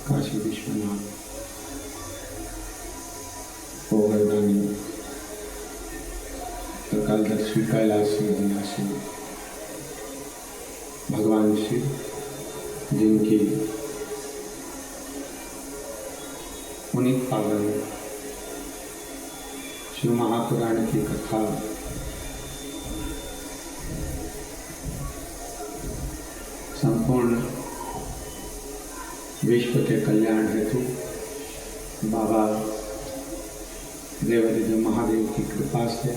काशी विश्वनाथ गोवर्धनी त्रिकालदर्शी कैलाशी अविनाशी भगवान शिव, जिनकी पुनीत पावन शिव महापुराण की कथा संपूर्ण विश्व के कल्याण हेतु बाबा देवादिदेव महादेव की कृपा से,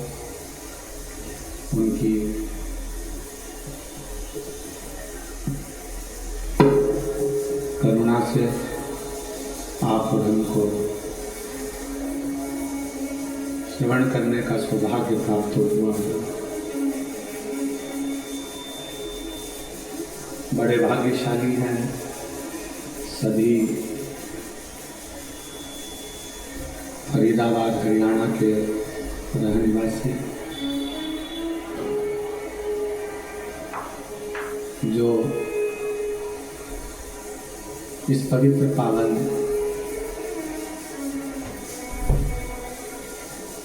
उनकी करुणा से आप और हमको श्रवण करने का सौभाग्य प्राप्त हुआ है। बड़े भाग्यशाली हैं सभी फरीदाबाद हरियाणा के रहनिवासी, जो इस पवित्र पावन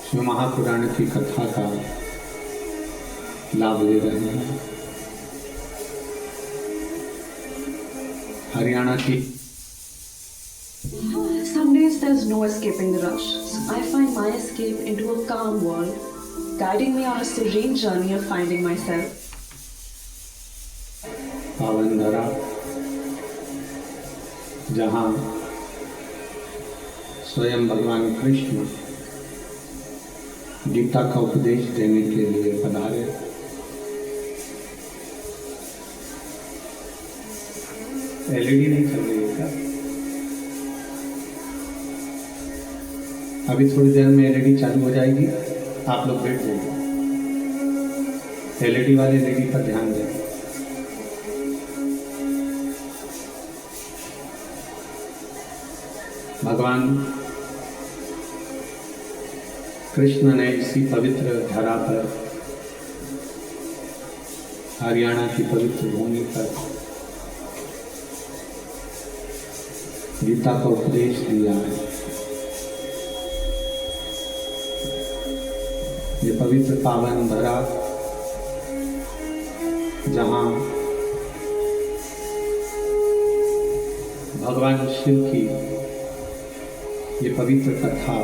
शिव महापुराण की कथा का लाभ ले रहे हैं। हरियाणा की Some days there's no escaping the rush, so I find my escape into a calm world, guiding me on a serene journey of finding myself. पावन धरा, जहाँ स्वयं भगवान कृष्ण गीता का उपदेश देने के लिए पधारे। एलईडी नहीं चल रही है क्या? अभी थोड़ी देर में एलईडी चालू हो जाएगी, आप लोग बैठ जाइए। एलईडी वाले एलईडी पर ध्यान दें। भगवान कृष्ण ने इसी पवित्र धरा पर, हरियाणा की पवित्र भूमि पर गीता का उपदेश दिया है। ये पवित्र पावन धरा, जहाँ भगवान शिव की ये पवित्र कथा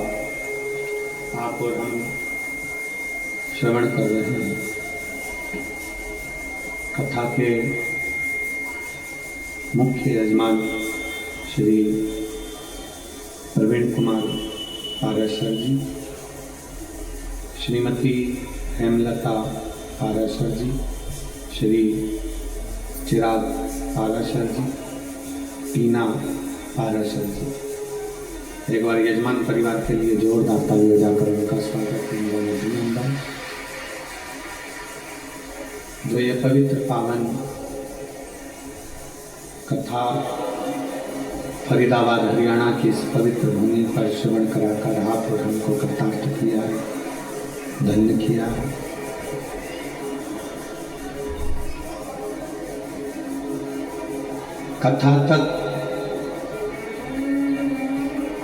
आप और हम श्रवण कर रहे हैं। कथा के मुख्य यजमान श्री प्रवीण कुमार पाराशर जी, श्रीमती हेमलता पाराशर जी, श्री चिराग पाराशर जी, टीना पाराशर जी। एक बार यजमान परिवार के लिए जोरदार ताली बजाकर उनका स्वागत अभिनंदन। जो ये पवित्र पावन कथा फरीदाबाद हरियाणा की इस पवित्र भूमि पर श्रवण कराकर आप और हमको कृतार्थ किया है, धन्य किया है। कथा तक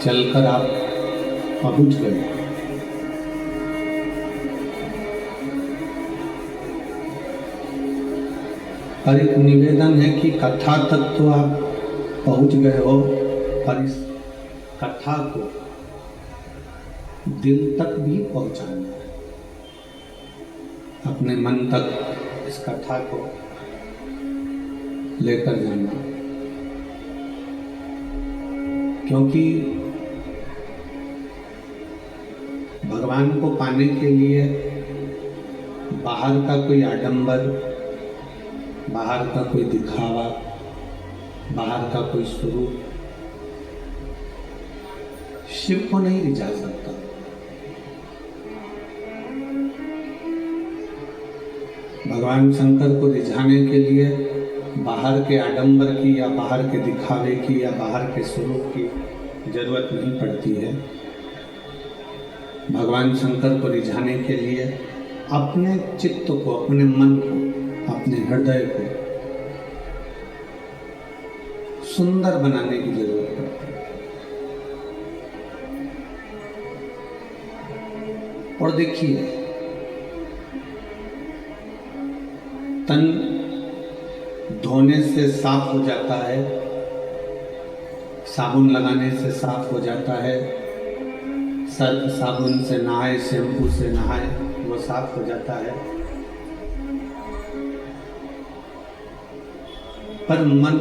चलकर आप पहुंच गए। पर एक निवेदन है कि कथा तक तो आप पहुंच गए हो, पर इस कथा को दिल तक भी पहुंचाना है, अपने मन तक इस कथा को लेकर जाना, क्योंकि भगवान को पाने के लिए बाहर का कोई आडंबर, बाहर का कोई दिखावा, बाहर का कोई स्वरूप शिव को नहीं रिझा सकता। भगवान शंकर को रिझाने के लिए बाहर के आडंबर की या बाहर के दिखावे की या बाहर के स्वरूप की जरूरत नहीं पड़ती है। भगवान शंकर को रिझाने के लिए अपने चित्त को, अपने मन को, अपने हृदय को सुंदर बनाने की जरूरत पड़ती है। और देखिए, तन धोने से साफ हो जाता है, साबुन लगाने से साफ हो जाता है, सर्फ साबुन से नहाए, शैम्पू से नहाए, वो साफ हो जाता है। पर मन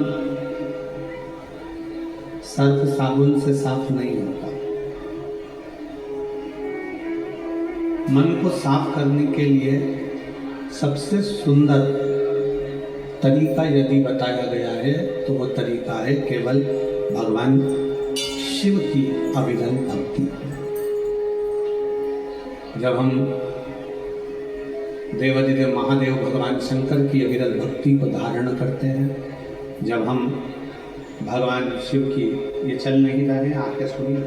सर्फ साबुन से साफ नहीं होता। मन को साफ करने के लिए सबसे सुंदर तरीका यदि बताया गया है तो वो तरीका है केवल भगवान शिव की अविरल भक्ति। जब हम देवाधिदेव महादेव भगवान शंकर की अविरल भक्ति को धारण करते हैं, जब हम भगवान शिव की, ये चल नहीं रहे आके सुनिए,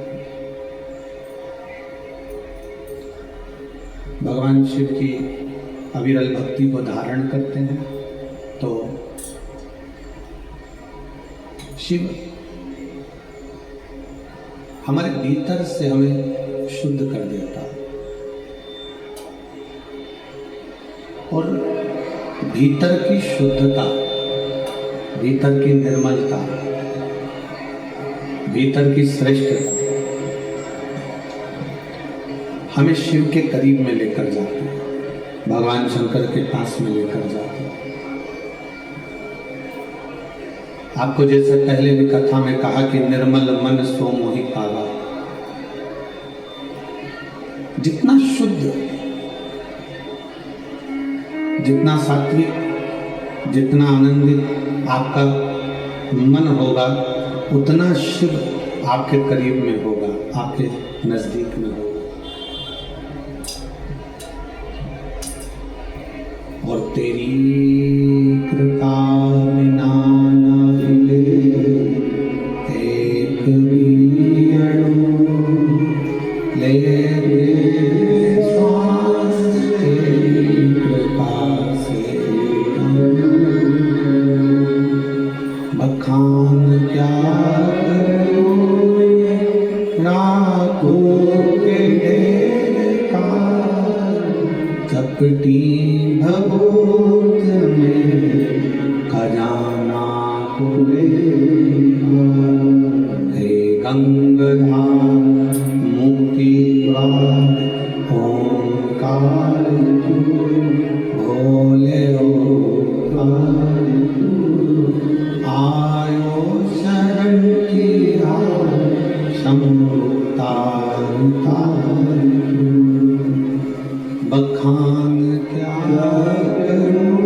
भगवान शिव की अविरल भक्ति को धारण करते हैं तो शिव हमारे भीतर से हमें शुद्ध कर देता है। और भीतर की शुद्धता, भीतर की निर्मलता, भीतर की श्रेष्ठता हमें शिव के करीब में लेकर जाती है, भगवान शंकर के पास में लेकर जाती है। आपको जैसे पहले भी कथा में कहा कि निर्मल मन सो मोहि पावा। जितना शुद्ध, जितना सात्विक, जितना आनंदित आपका मन होगा, उतना शिव आपके करीब में होगा, आपके नजदीक में होगा। और तेरी कृपा बिना न मिले एक भी अणु, ले श्वास तेरी कृपा से बखान क्या करूं रातों के ढेर का, चपटी भभूत में खजाना खुले। हे गंगाधार मुक्ति द्वार ओंकार तू, भोले ओंकार तू, आयो शरण किया शंभुतार बखान क्या करूं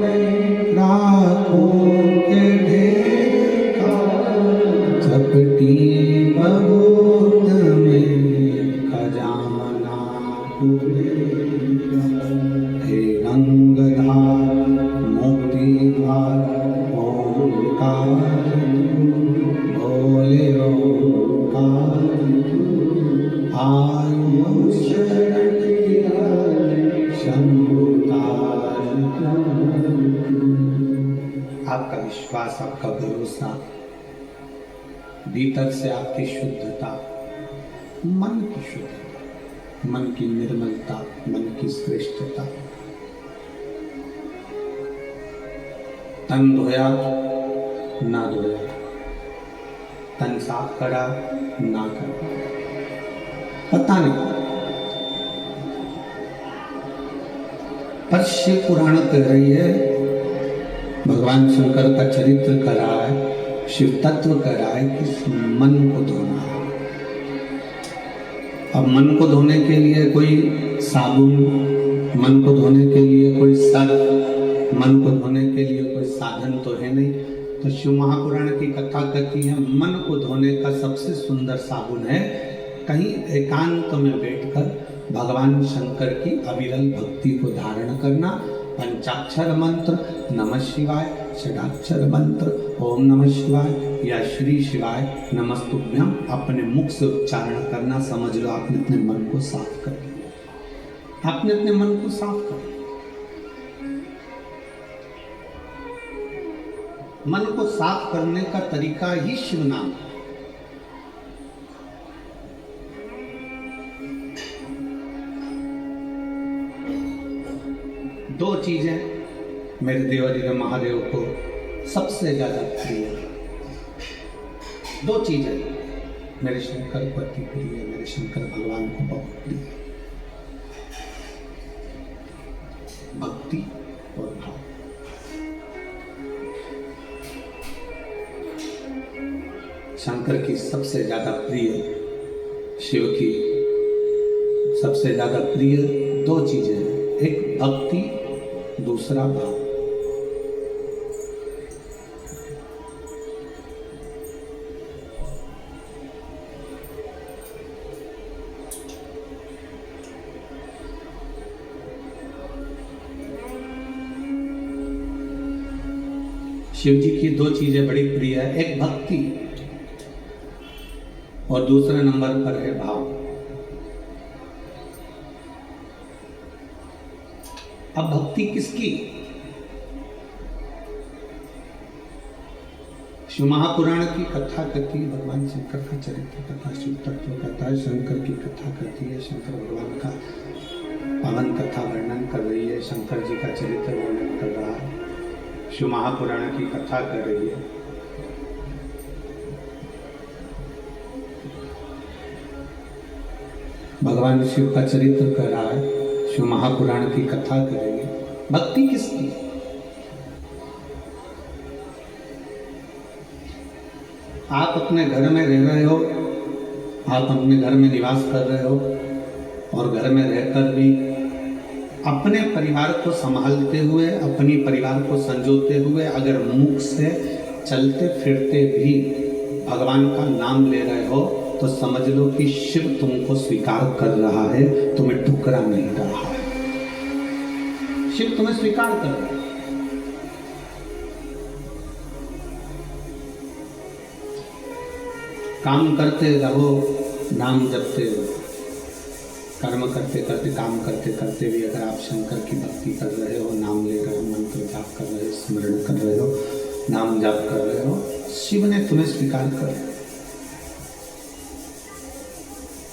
मैं रातों के ढेर का, चपटी भभूत में खजाना खुलेगा। हे गंगाधार मुक्ति द्वार ओंकार भोले ओंकार आयो शरण आपका विश्वास, आपका भरोसा, भीतर से आपकी शुद्धता, मन की शुद्धता, मन की निर्मलता, मन की श्रेष्ठता, तन धोया ना धोया, तन साफ करा ना करा, पता नहीं। पर शिव पुराण कह रही है, भगवान शंकर का चरित्र कह रहा है, शिव तत्व कह रहा है कि मन को धोना है। अब मन को धोने के लिए कोई साबुन, मन को धोने के लिए कोई सर्फ, मन को धोने के लिए कोई साधन तो है नहीं। तो शिव महापुराण की कथा कहती है मन को धोने का सबसे सुंदर साबुन है कहीं एकांत में बैठकर भगवान शंकर की अविरल भक्ति को धारण करना। पंचाक्षर मंत्र नमः शिवाय, षडाक्षर मंत्र ओम नमः शिवाय या श्री शिवाय नमस्तुभ्यम अपने मुख से उच्चारण करना। समझ लो आपने अपने मन को साफ कर लिया, आपने अपने मन को साफ कर लिया। मन को साफ करने का तरीका ही शिव नाम है। दो चीजें मेरे देवाधिदेव महादेव को सबसे ज्यादा प्रिय, दो चीजें मेरे शंकर को अति प्रिय, मेरे शंकर भगवान को बहुत प्रिय, भक्ति और भाव। शंकर की सबसे ज्यादा प्रिय, शिव की सबसे ज्यादा प्रिय दो चीजें हैं, एक भक्ति, दूसरा भाव। शिव जी की दो चीजें बड़ी प्रिय है, एक भक्ति और दूसरे नंबर पर है भाव। अब भक्ति किसकी? शिव महापुराण की कथा कहती है, भगवान शंकर का चरित्र कथा, शिव तत्व कथा है, शंकर की कथा कहती है, शंकर भगवान का पावन कथा वर्णन कर रही है, शंकर जी का चरित्र वर्णन कर रहा है, शिव महापुराण की कथा कर रही है। भगवान शिव का चरित्र कर रहा है, शिव महापुराण की कथा कर रही है। भक्ति किसकी? आप अपने घर में रह रहे हो, आप अपने घर में निवास कर रहे हो और घर में रहकर भी अपने परिवार को संभालते हुए, अपनी परिवार को संजोते हुए अगर मुख से चलते फिरते भी भगवान का नाम ले रहे हो तो समझ लो कि शिव तुमको स्वीकार कर रहा है, तुम्हें ठुकरा नहीं रहा है। शिव तुम्हें स्वीकार कर रहा है। काम करते रहो, नाम जपते रहो, कर्म करते करते, काम करते करते भी अगर आप शंकर की भक्ति कर रहे हो, नाम ले रहे हो, मंत्र जाप कर रहे हो, स्मरण कर रहे हो, नाम जाप कर रहे हो, शिव ने तुम्हें स्वीकार कर लिया।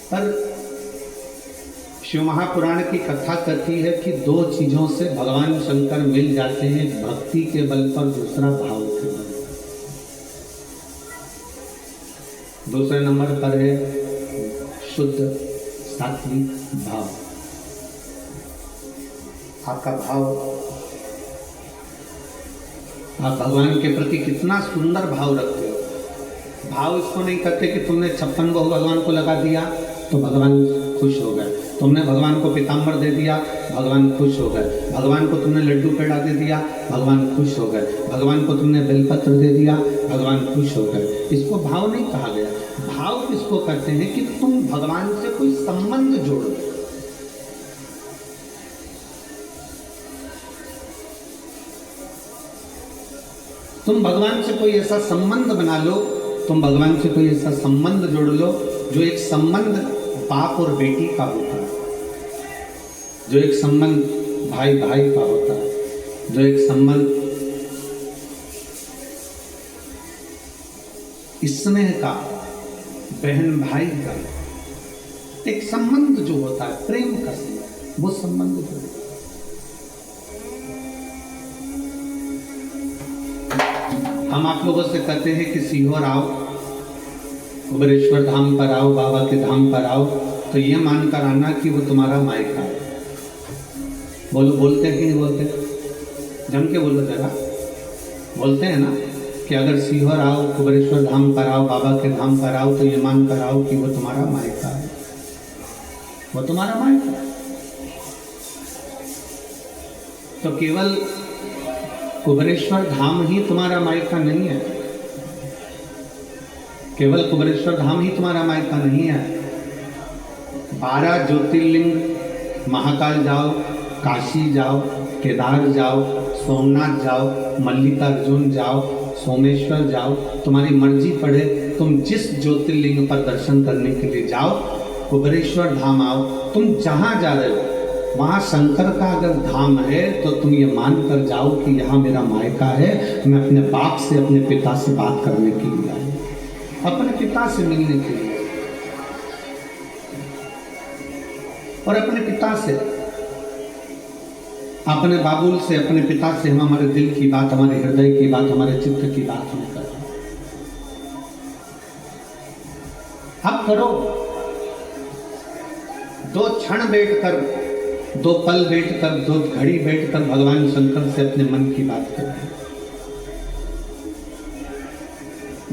पर शिव महापुराण की कथा कहती है कि दो चीजों से भगवान शंकर मिल जाते हैं, भक्ति के बल पर, दूसरा भाव के बल पर। दूसरे नंबर पर है शुद्ध सात्विक भाव। आपका भाव, आप भगवान के प्रति कितना सुंदर भाव रखते हो। भाव इसको नहीं कहते कि तुमने 56 भोग भगवान को लगा दिया तो भगवान खुश हो गए, तुमने भगवान को पीताम्बर दे दिया भगवान खुश हो गए, भगवान को तुमने लड्डू पेड़ा दे दिया भगवान खुश हो गए, भगवान को तुमने बेलपत्र दे दिया भगवान खुश हो गए। इसको भाव नहीं कहा गया। भाव किसको कहते हैं कि तुम भगवान से कोई संबंध जोड़ो। तुम भगवान से कोई ऐसा संबंध बना लो, तुम भगवान से कोई ऐसा संबंध जोड़ लो जो एक संबंध बाप और बेटी का होता है, जो एक संबंध भाई भाई का होता है, जो एक संबंध स्नेह का, बहन भाई का, एक संबंध जो होता है प्रेम का संबंध, वो संबंध जो हम आप लोगों से कहते हैं कि सीहोर आओ, कुबेरेश्वर धाम पर आओ, बाबा के धाम पर आओ, तो ये मानकर आना कि वो तुम्हारा मायका है। बोलो, बोलते हैं कि नहीं बोलते? जम के बोलो जरा, बोलते हैं ना कि अगर सीहोर आओ, कुबेरेश्वर धाम पर आओ, बाबा के धाम पर आओ, तो ये मान कर आओ कि वो तुम्हारा मायका है, वो तुम्हारा मायका है। तो केवल कुबेरेश्वर धाम ही तुम्हारा मायका नहीं है, केवल कुबेरेश्वर धाम ही तुम्हारा मायका नहीं है। 12 ज्योतिर्लिंग, महाकाल जाओ, काशी जाओ, केदार जाओ, सोमनाथ जाओ, मल्लिकार्जुन जाओ, सोमेश्वर जाओ, तुम्हारी मर्जी पड़े, तुम जिस ज्योतिर्लिंग पर दर्शन करने के लिए जाओ, कुबेरेश्वर धाम आओ, तुम जहां जा रहे हो वहां शंकर का अगर धाम है तो तुम ये मान कर जाओ कि यहाँ मेरा मायका है, मैं अपने बाप से, अपने पिता से बात करने के लिए आया, अपने पिता से मिलने के लिए, और अपने पिता से, अपने बाबुल से, अपने पिता से हम हमारे दिल की बात, हमारे हृदय की बात, हमारे चित्त की बात हम कर रहे हैं। अब करो, 2 क्षण बैठकर, 2 पल बैठकर, 2 घड़ी बैठकर भगवान शंकर से अपने मन की बात करें।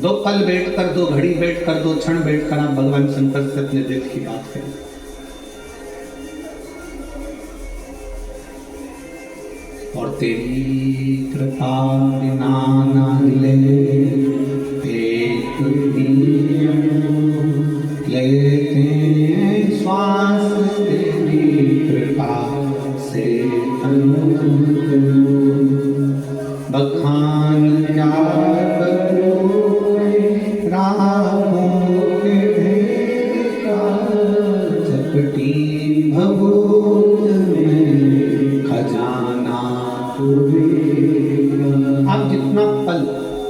2 पल बैठकर, 2 घड़ी बैठकर, 2 क्षण बैठकर आप भगवान शंकर से अपने दिल की बात करें। और तेरी कृपा बिना ना ले एक लेते हैं श्वास, तेरी कृपा से बखान क्या करूं राहों के भेद का, चपटी भभूत में खजाना। आप जितना पल,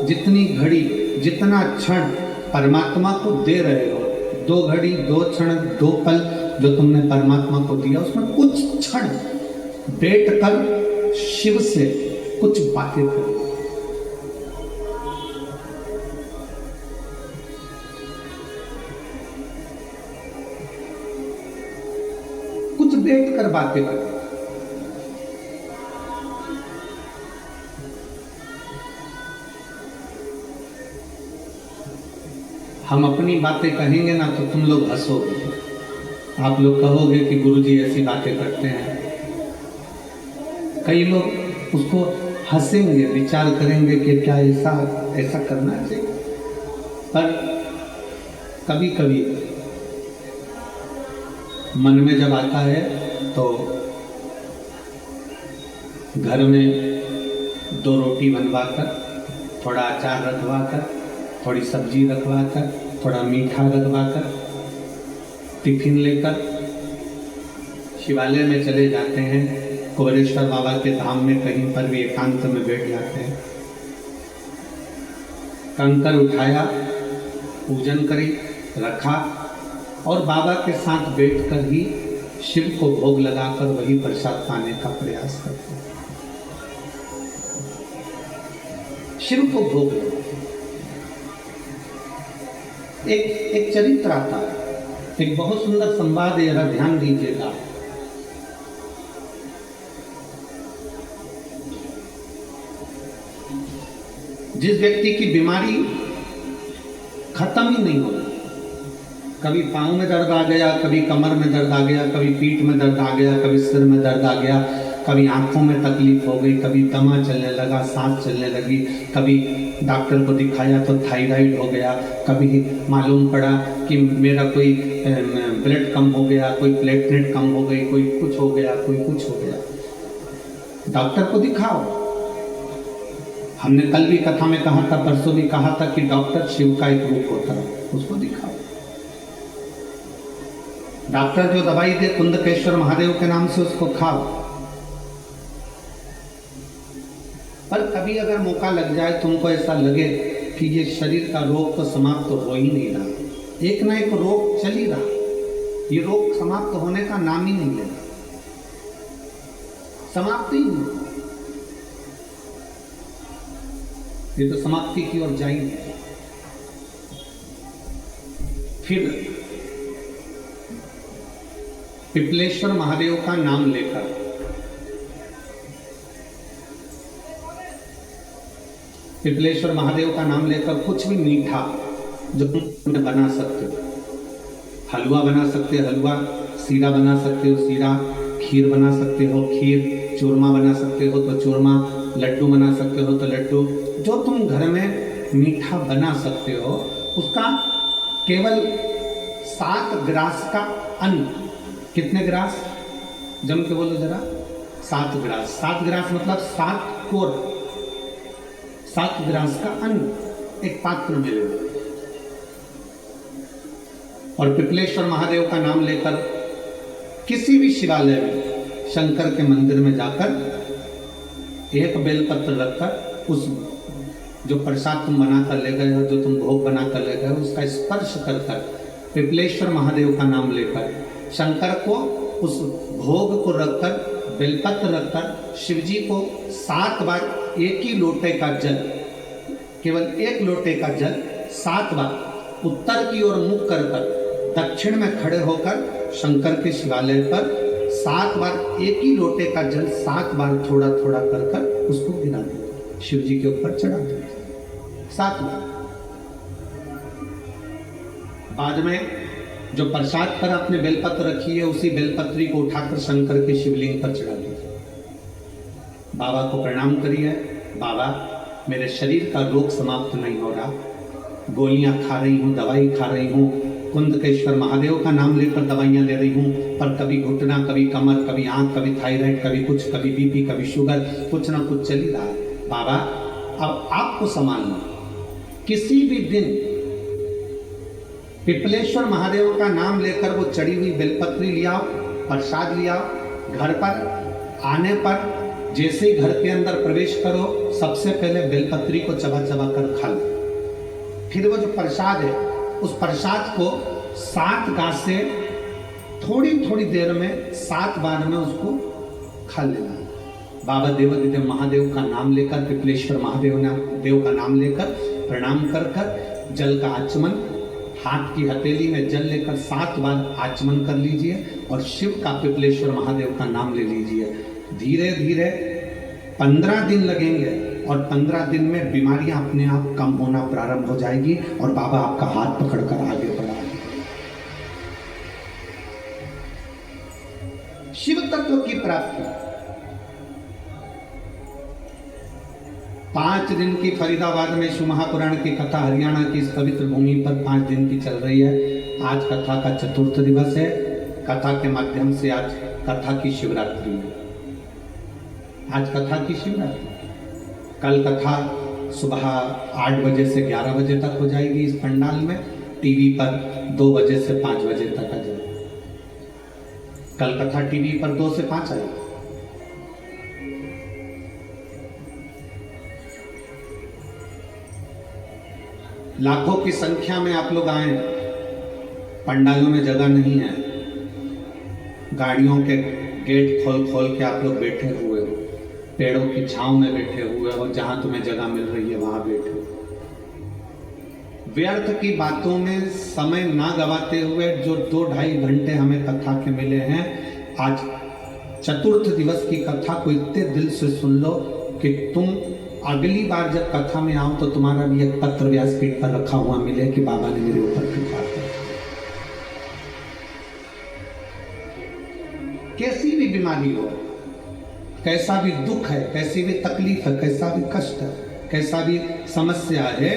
जितनी घड़ी, जितना क्षण परमात्मा को दे रहे हो, 2 घड़ी, 2 क्षण, 2 पल जो तुमने परमात्मा को दिया, उसमें कुछ क्षण बैठकर शिव से कुछ बातें करो। कुछ बैठकर बातें करो। हम अपनी बातें कहेंगे ना तो तुम लोग हंसोगे, आप लोग कहोगे कि गुरुजी ऐसी बातें करते हैं। कई लोग उसको हंसेंगे, विचार करेंगे कि क्या ऐसा करना चाहिए, पर कभी कभी मन में जब आता है तो घर में 2 रोटी बनवाकर, थोड़ा अचार रखवाकर, थोड़ी सब्जी रखवाकर, थोड़ा मीठा रखवाकर, टिफिन लेकर शिवालय में चले जाते हैं, कुबेरेश्वर बाबा के धाम में कहीं पर भी एकांत में बैठ जाते हैं। कंकर उठाया, पूजन करी, रखा, और बाबा के साथ बैठकर ही शिव को भोग लगाकर वही प्रसाद पाने का प्रयास करते हैं। शिव को भोग लगा। एक चरित्र आता है, एक बहुत सुंदर संवाद है, जरा ध्यान दीजिएगा। जिस व्यक्ति की बीमारी खत्म ही नहीं हो रही, कभी पाँव में दर्द आ गया, कभी कमर में दर्द आ गया, कभी पीठ में दर्द आ गया, कभी सिर में दर्द आ गया, कभी आंखों में तकलीफ हो गई, कभी दमा चलने लगा, सांस चलने लगी, कभी डॉक्टर को दिखाया तो थायराइड हो गया, कभी मालूम पड़ा कि मेरा कोई ब्लड कम हो गया, कोई प्लेटलेट कम हो गई, कोई कुछ हो गया, कोई कुछ हो गया। डॉक्टर को दिखाओ। हमने कल भी कथा में कहा था, परसों भी कहा था कि डॉक्टर शिव का एक रूप होता है, उसको दिखाओ। डॉक्टर जो दवाई दे कुंदकेश्वर महादेव के नाम से, उसको खाओ। पर कभी अगर मौका लग जाए, तुमको ऐसा लगे कि ये शरीर का रोग तो समाप्त तो हो ही नहीं रहा, एक ना एक रोग चल ही रहा, ये रोग समाप्त होने का नाम ही नहीं ले रहा, समाप्त ही नहीं। ये तो समाप्ति की ओर जाएंगे। फिर पिपलेश्वर महादेव का नाम लेकर पिपलेश्वर महादेव का नाम लेकर कुछ भी मीठा जो तुम बना सकते हो, हलवा बना सकते हो हलवा, सीरा बना सकते हो सीरा, खीर बना सकते हो खीर, चूरमा बना सकते हो तो चूरमा, लड्डू बना सकते हो तो लड्डू, जो तुम घर में मीठा बना सकते हो उसका केवल 7 ग्रास का अन्न। कितने ग्रास? जम के बोलो जरा। 7 ग्रास। 7 ग्रास मतलब 7 कोर, 7 ग्रास का अन्न एक पात्र में ले लो और पिपलेश्वर महादेव का नाम लेकर किसी भी शिवालय में, शंकर के मंदिर में जाकर एक बेलपत्र रखकर उस जो प्रसाद तुम बना कर ले गए हो, जो तुम भोग बना कर ले गए हो, उसका स्पर्श कर कर पिपलेश्वर महादेव का नाम लेकर शंकर को उस भोग को रखकर, बेलपत्र रखकर शिव जी को 7 बार एक ही लोटे का जल, केवल एक लोटे का जल 7 बार उत्तर की ओर मुख कर कर दक्षिण में खड़े होकर शंकर के शिवालय पर 7 बार एक ही लोटे का जल 7 बार थोड़ा थोड़ा कर कर उसको गिरा दो, शिव जी के ऊपर चढ़ा दो 7 बार। बाद में जो प्रसाद पर आपने बेलपत्र रखी है उसी बेलपत्री को उठाकर शंकर के शिवलिंग पर चढ़ा दीजिए। बाबा को प्रणाम करिए, बाबा मेरे शरीर का रोग समाप्त नहीं हो रहा, गोलियां खा रही हूँ, दवाई खा रही हूँ, कुंदकेश्वर महादेव का नाम लेकर दवाइयां ले रही हूँ, पर कभी घुटना, कभी कमर, कभी आंख, कभी थायराइड, कभी कुछ, कभी बीपी, कभी शुगर, कुछ ना कुछ चल ही रहा है। बाबा अब आपको संभालना, किसी भी दिन पिपलेश्वर महादेव का नाम लेकर वो चढ़ी हुई बेलपत्री लिया, प्रसाद लिया, घर पर आने पर जैसे ही घर के अंदर प्रवेश करो सबसे पहले बेलपत्री को चबा चबा कर खा लो। फिर वो जो प्रसाद है उस प्रसाद को 7 गांठ से थोड़ी थोड़ी देर में 7 बार में उसको खा लेना। बाबा देवादिदेव महादेव का नाम लेकर, पिपलेश्वर महादेव का नाम लेकर प्रणाम कर कर जल का आचमन, हाथ की हथेली में जल लेकर 7 बार आचमन कर लीजिए और शिव का, पिपलेश्वर महादेव का नाम ले लीजिए। धीरे धीरे 15 दिन लगेंगे और 15 दिन में बीमारियां अपने आप कम होना प्रारंभ हो जाएगी और बाबा आपका हाथ पकड़कर आगे बढ़ाएंगे। शिव तत्व की प्राप्ति 5 दिन की फरीदाबाद में शिव महापुराण की कथा हरियाणा की इस पवित्र भूमि पर 5 दिन की चल रही है। आज कथा का 4th दिवस है। कथा के माध्यम से आज कथा की शिवरात्रि है। आज कथा की शिवरात्रि, कल कथा सुबह 8 बजे से 11 बजे तक हो जाएगी इस पंडाल में, टीवी पर 2 बजे से 5 बजे तक आ जाएगी। कल कथा टीवी पर 2 से 5 आएगी। लाखों की संख्या में आप लोग आए, पंडालों में जगह नहीं है, गाड़ियों के गेट खोल खोल के आप लोग बैठे हुए हो, पेड़ों की छांव में बैठे हुए हो, जहां तुम्हें जगह मिल रही है वहां बैठे हो। व्यर्थ की बातों में समय ना गवाते हुए जो 2-2.5 घंटे हमें कथा के मिले हैं, आज 4th दिवस की कथा को इतने दिल से सुन लो कि तुम अगली बार जब कथा में आओ तो तुम्हारा भी एक पत्र व्यासपीठ पर रखा हुआ मिले कि बाबा ने मेरे ऊपर कृपा की। कैसी भी बीमारी हो, कैसा भी दुख है, कैसी भी तकलीफ है, कैसा भी कष्ट है, कैसा भी समस्या है,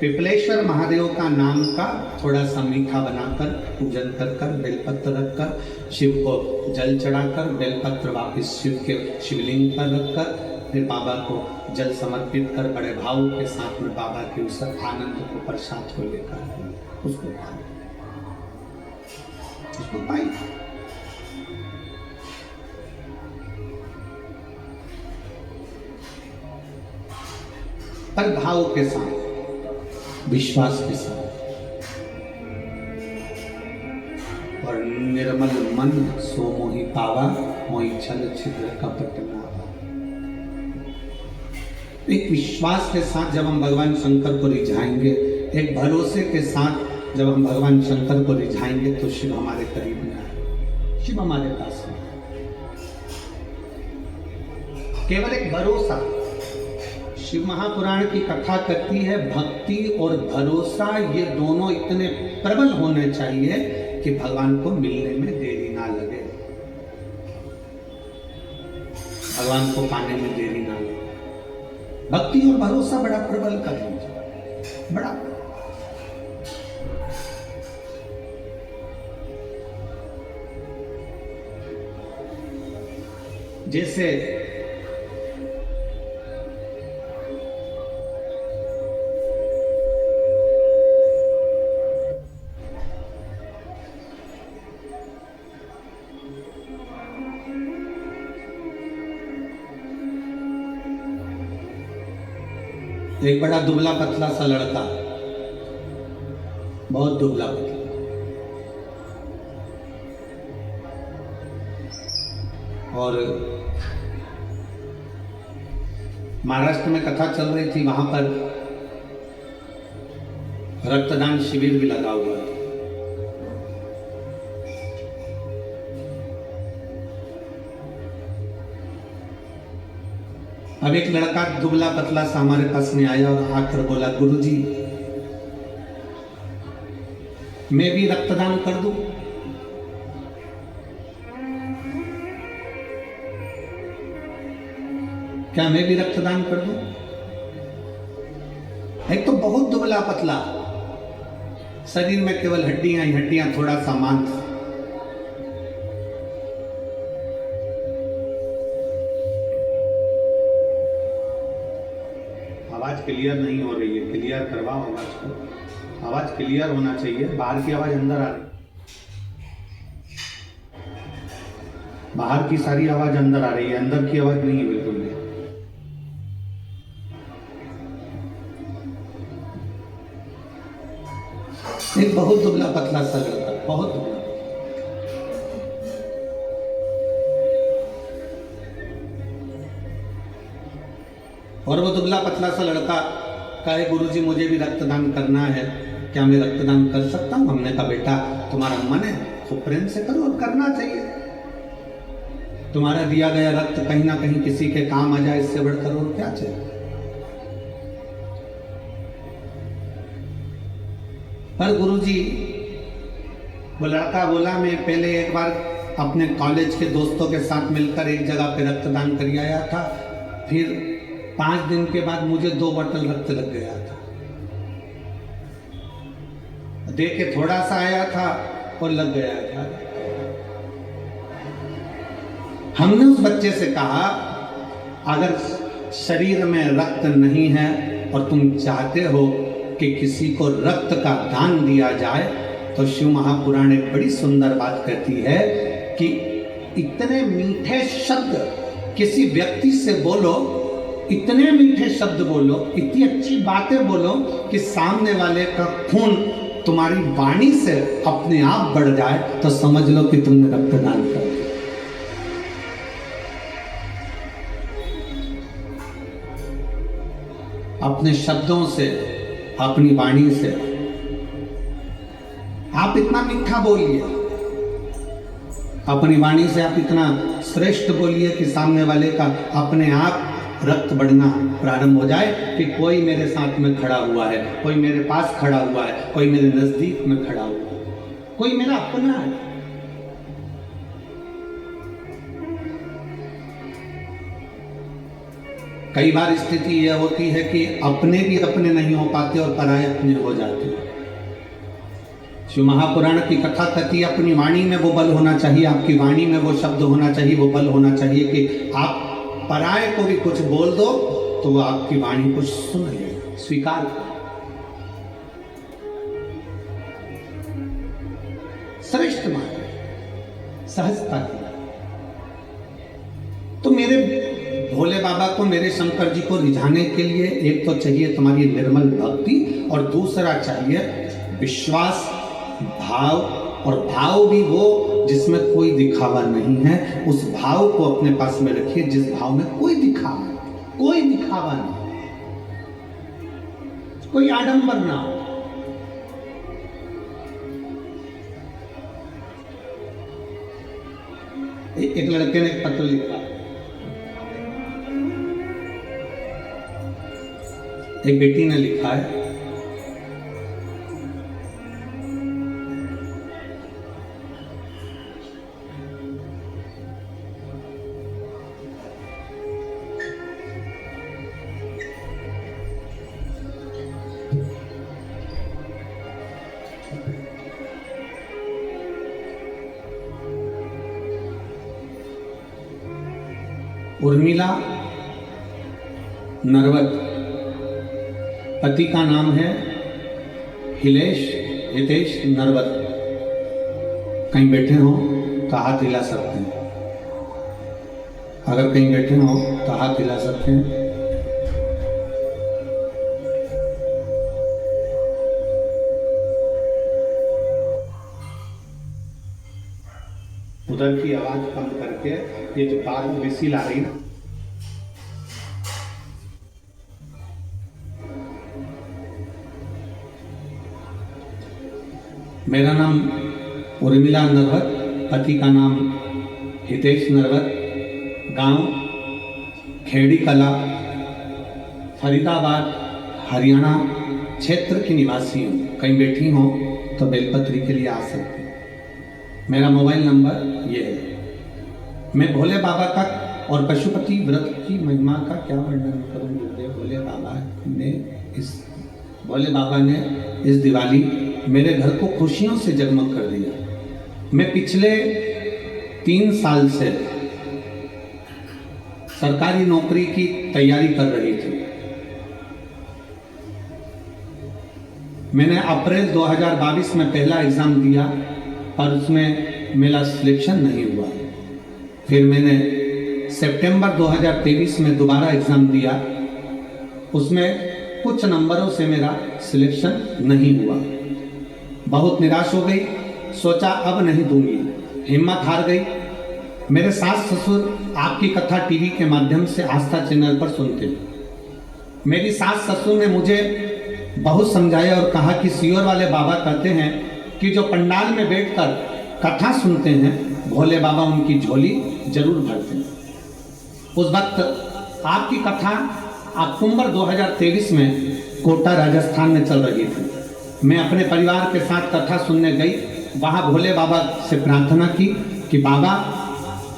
पिपलेश्वर महादेव का नाम का थोड़ा सा मीठा बनाकर पूजन कर कर, बेलपत्र रखकर, शिव को जल चढ़ाकर, बेलपत्र वापिस शिव के शिवलिंग पर रखकर, फिर बाबा को जल समर्पित कर बड़े भाव के साथ में बाबा के उस आनंद को, प्रसाद को लेकर उसको पाई। पर भाव के साथ, विश्वास के साथ और निर्मल मन सो मोहि पावा, मोहि छल छिद्र कपट नावा। एक विश्वास के साथ जब हम भगवान शंकर को रिझाएंगे, एक भरोसे के साथ जब हम भगवान शंकर को रिझाएंगे, तो शिव हमारे करीब में आए, शिव हमारे पास में। केवल एक भरोसा। शिव महापुराण की कथा कहती है भक्ति और भरोसा ये दोनों इतने प्रबल होने चाहिए कि भगवान को मिलने में देरी ना लगे, भगवान को पाने में देरी ना लगे। भक्ति और भरोसा बड़ा प्रबल कर लीजिए, बड़ा। जैसे एक बड़ा दुबला पतला सा लड़का, बहुत दुबला पतला, और महाराष्ट्र में कथा चल रही थी, वहां पर रक्तदान शिविर भी लगा हुआ था। अब एक लड़का दुबला पतला सा हमारे पास में आया और आकर बोला, गुरुजी मैं भी रक्तदान कर दूं? क्या मैं भी रक्तदान कर दूं? एक तो बहुत दुबला पतला, शरीर में केवल हड्डियां ही हड्डियां, थोड़ा सा मांस। आवाज क्लियर नहीं हो रही है, क्लियर करवाओ आवाज को, आवाज क्लियर होना चाहिए, बाहर की आवाज अंदर आ रही, बाहर की सारी आवाज अंदर आ रही है, अंदर की आवाज नहीं है बिल्कुल भी। एक बहुत दुबला पतला सा लड़का, बहुत दुबला, और वो दुबला पतला सा लड़का कहे, गुरुजी मुझे भी रक्तदान करना है, क्या मैं रक्तदान कर सकता हूं? हमने कहा बेटा तुम्हारा मन है, खूब प्रेम से करो, और करना चाहिए। तुम्हारा दिया गया रक्त कहीं ना कहीं किसी के काम आ जाए, इससे बढ़कर और क्या चाहिए। पर गुरुजी, वो लड़का बोला, मैं पहले एक बार अपने कॉलेज के दोस्तों के साथ मिलकर एक जगह पे रक्तदान कर आया था, फिर 5 दिन के बाद मुझे 2 बोतल रक्त लग गया था। देख के थोड़ा सा आया था और लग गया था। हमने उस बच्चे से कहा, अगर शरीर में रक्त नहीं है और तुम चाहते हो कि किसी को रक्त का दान दिया जाए, तो शिव महापुराण एक बड़ी सुंदर बात कहती है कि इतने मीठे शब्द किसी व्यक्ति से बोलो, इतने मीठे शब्द बोलो, इतनी अच्छी बातें बोलो कि सामने वाले का खून तुम्हारी वाणी से अपने आप बढ़ जाए, तो समझ लो कि तुमने रक्तदान कर दिया। अपने शब्दों से, अपनी वाणी से आप इतना मीठा बोलिए, अपनी वाणी से आप इतना श्रेष्ठ बोलिए कि सामने वाले का अपने आप रक्त बढ़ना प्रारंभ हो जाए कि कोई मेरे साथ में खड़ा हुआ है, कोई मेरे पास खड़ा हुआ है, कोई मेरे नजदीक में खड़ा हुआ है, कोई मेरा अपना है। कई बार स्थिति यह होती है कि अपने भी अपने नहीं हो पाते और पराये अपने हो जाते हैं। शिव महापुराण की कथा कहती है, अपनी वाणी में वो बल होना चाहिए, आपकी वाणी में वो शब्द होना चाहिए, वो बल होना चाहिए कि आप पराये को भी कुछ बोल दो तो वो आपकी वाणी को सुन ले, स्वीकार कर, श्रेष्ठ माने, सहजता की। तो मेरे भोले बाबा को, मेरे शंकर जी को रिझाने के लिए एक तो चाहिए तुम्हारी निर्मल भक्ति, और दूसरा चाहिए विश्वास, भाव, और भाव भी वो जिसमें कोई दिखावा नहीं है। उस भाव को अपने पास में रखिए जिस भाव में कोई दिखावा नहीं। कोई आडंबर ना हो। एक लड़के ने एक पत्र लिखा, एक बेटी ने लिखा है, उर्मिला नरवत, पति का नाम है हितेश नरवत। कहीं बैठे हो तो हाथ हिला सकते हैं, अगर कहीं बैठे हो तो हाथ हिला सकते हैं। उधर की आवाज कम करके, ये जो तार में विसिल आ रही ना, मेरा नाम उर्मिला नरवत, पति का नाम हितेश नरवत, गांव खेड़ी कला, फरीदाबाद, हरियाणा क्षेत्र की निवासी हूँ। कहीं बैठी हो तो बेलपत्री के लिए आ सकते हैं। मेरा मोबाइल नंबर ये है। मैं भोले बाबा का और पशुपति व्रत की महिमा का क्या वर्णन करूं गुरुदेव। भोले बाबा ने इस दिवाली मेरे घर को खुशियों से जगमग कर दिया। मैं पिछले 3 साल से सरकारी नौकरी की तैयारी कर रही थी। मैंने अप्रैल 2022 में पहला एग्जाम दिया और उसमें मेरा सिलेक्शन नहीं हुआ। फिर मैंने सितंबर 2023 में दोबारा एग्जाम दिया, उसमें कुछ नंबरों से मेरा सिलेक्शन नहीं हुआ। बहुत निराश हो गई, सोचा अब नहीं दूंगी, हिम्मत हार गई। मेरे सास ससुर आपकी कथा टीवी के माध्यम से आस्था चैनल पर सुनते। मेरी सास ससुर ने मुझे बहुत समझाया और कहा कि सियोर वाले बाबा कहते हैं कि जो पंडाल में बैठकर कथा सुनते हैं भोले बाबा उनकी झोली जरूर भरते हैं। उस वक्त आपकी कथा अक्टूबर 2023 में कोटा राजस्थान में चल रही थी। मैं अपने परिवार के साथ कथा सुनने गई। वहाँ भोले बाबा से प्रार्थना की कि बाबा,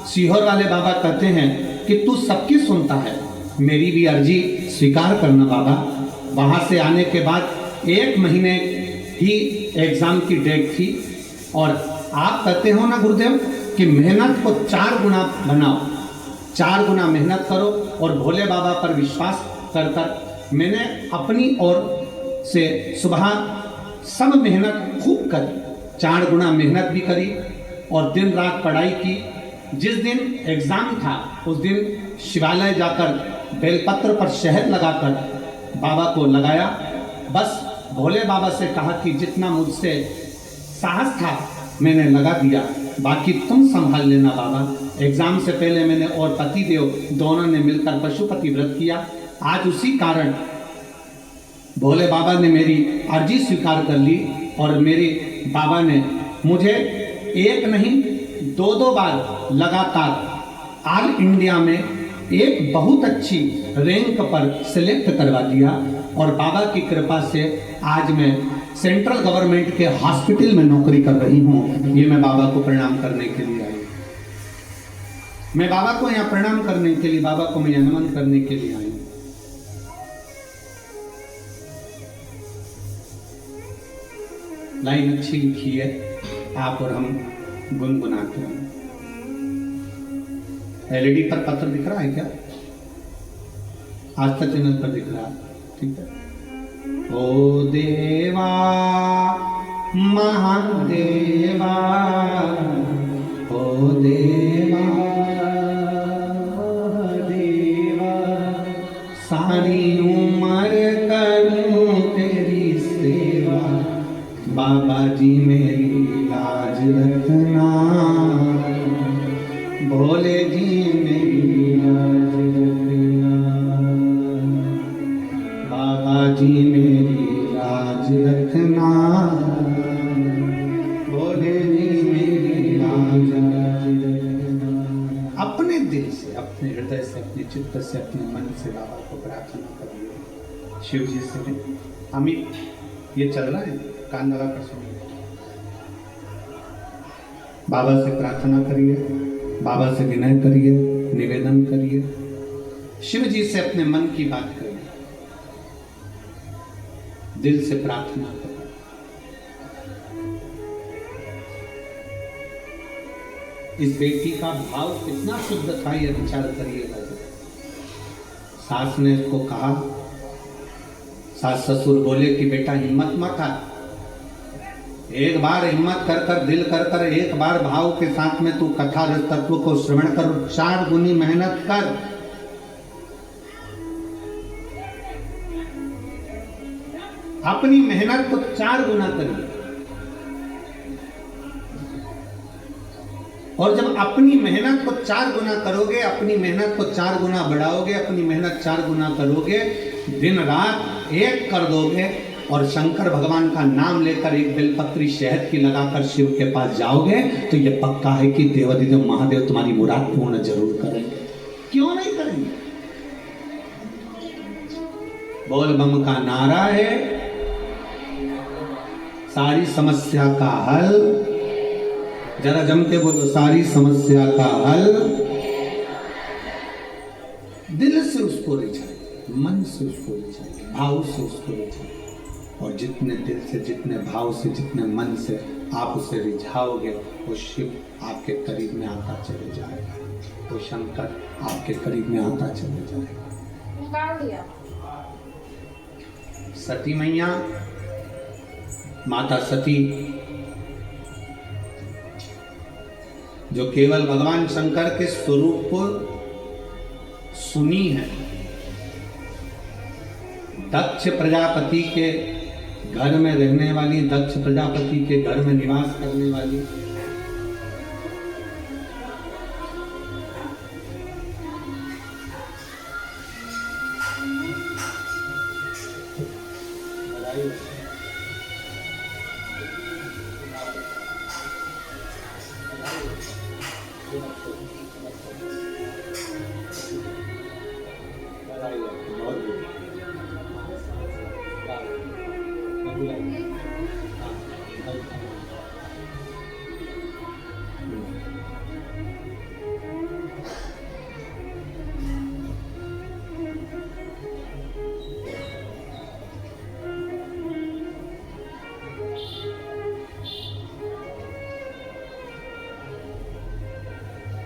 सीहोर वाले बाबा कहते हैं कि तू सबकी सुनता है, मेरी भी अर्जी स्वीकार करना बाबा। वहाँ से आने के बाद 1 महीने ही एग्ज़ाम की डेट थी और आप कहते हो ना गुरुदेव कि मेहनत को 4 गुना बनाओ, 4 गुना मेहनत करो और भोले बाबा पर विश्वास कर मैंने अपनी ओर से सुबह सब मेहनत खूब करी, 4 गुना मेहनत भी करी और दिन रात पढ़ाई की। जिस दिन एग्ज़ाम था उस दिन शिवालय जाकर बेलपत्र पर शहद लगाकर बाबा को लगाया। बस भोले बाबा से कहा कि जितना मुझसे साहस था मैंने लगा दिया, बाकी तुम संभाल लेना बाबा। एग्जाम से पहले मैंने और पति देव दोनों ने मिलकर पशुपति व्रत किया। आज उसी कारण भोले बाबा ने मेरी अर्जी स्वीकार कर ली और मेरे बाबा ने मुझे एक नहीं 2 बार लगातार ऑल इंडिया में एक बहुत अच्छी रैंक पर सिलेक्ट करवा दिया और बाबा की कृपा से आज मैं सेंट्रल गवर्नमेंट के हॉस्पिटल में नौकरी कर रही हूँ। ये मैं बाबा को प्रणाम करने के लिए आई। मैं बाबा को यहाँ प्रणाम करने के लिए, बाबा को मैं नमन करने के लिए आई हूँ। लाइन अच्छी लिखी है, आप और हम गुनगुनाते हैं। एलईडी पर पत्र दिख रहा है क्या? आस्था चैनल पर दिख रहा है, ठीक है। ओ देवा महादेवा, ओ देवा महादेवा, सारी उम्र करूं तेरी सेवा, बाबा जी मेरी लाज रखना, भोले जी मेरी लाज रखना, बाबा जी मेरी चित्त से अपने मन से बाबा को प्रार्थना करिए। शिव जी से अमित ये चल रहा है, कान लगा कर सुनिए। बाबा से प्रार्थना करिए, बाबा से विनय करिए, निवेदन करिए, शिव जी से अपने मन की बात करिए, दिल से प्रार्थना करिए। इस बेटी का भाव कितना शुद्ध था यह विचार करिएगा। सास ने इसको कहा, सास ससुर बोले कि बेटा हिम्मत मत हार, एक बार हिम्मत कर कर दिल कर कर एक बार भाव के साथ में तू कथा रस तत्व को श्रवण कर, 4 गुनी मेहनत कर। अपनी मेहनत को 4 गुना करिए। और जब अपनी मेहनत को 4 गुना करोगे, अपनी मेहनत को 4 गुना बढ़ाओगे, अपनी मेहनत 4 गुना करोगे, दिन रात एक कर दोगे और शंकर भगवान का नाम लेकर एक बेलपत्री शहद की लगाकर शिव के पास जाओगे, तो यह पक्का है कि देवाधिदेव महादेव तुम्हारी मुराद पूर्ण जरूर करेंगे। क्यों नहीं करेंगे? बोल बम का नारा है, सारी समस्या का हल। जरा जम के बोलो, सारी समस्या का हल। दिल से उसको रिझाए, मन से उसको रिझाए, भाव से उसको रिझाए। और जितने दिल से, जितने भाव से, जितने मन से आप उसे रिझाओगे, वो शिव आपके करीब में आता चले जाएगा, वो शंकर आपके करीब में आता चले जाएगा। सती मैया, माता सती, जो केवल भगवान शंकर के स्वरूप को सुनी है, दक्ष प्रजापति के घर में रहने वाली, दक्ष प्रजापति के घर में निवास करने वाली,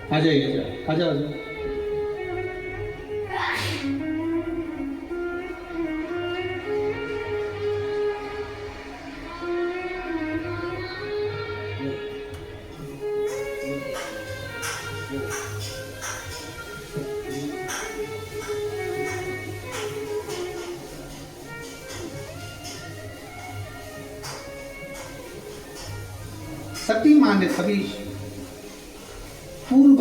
आ जाइए, आ जाओ, आ जाओ। सती मां ने कभी पूर्व,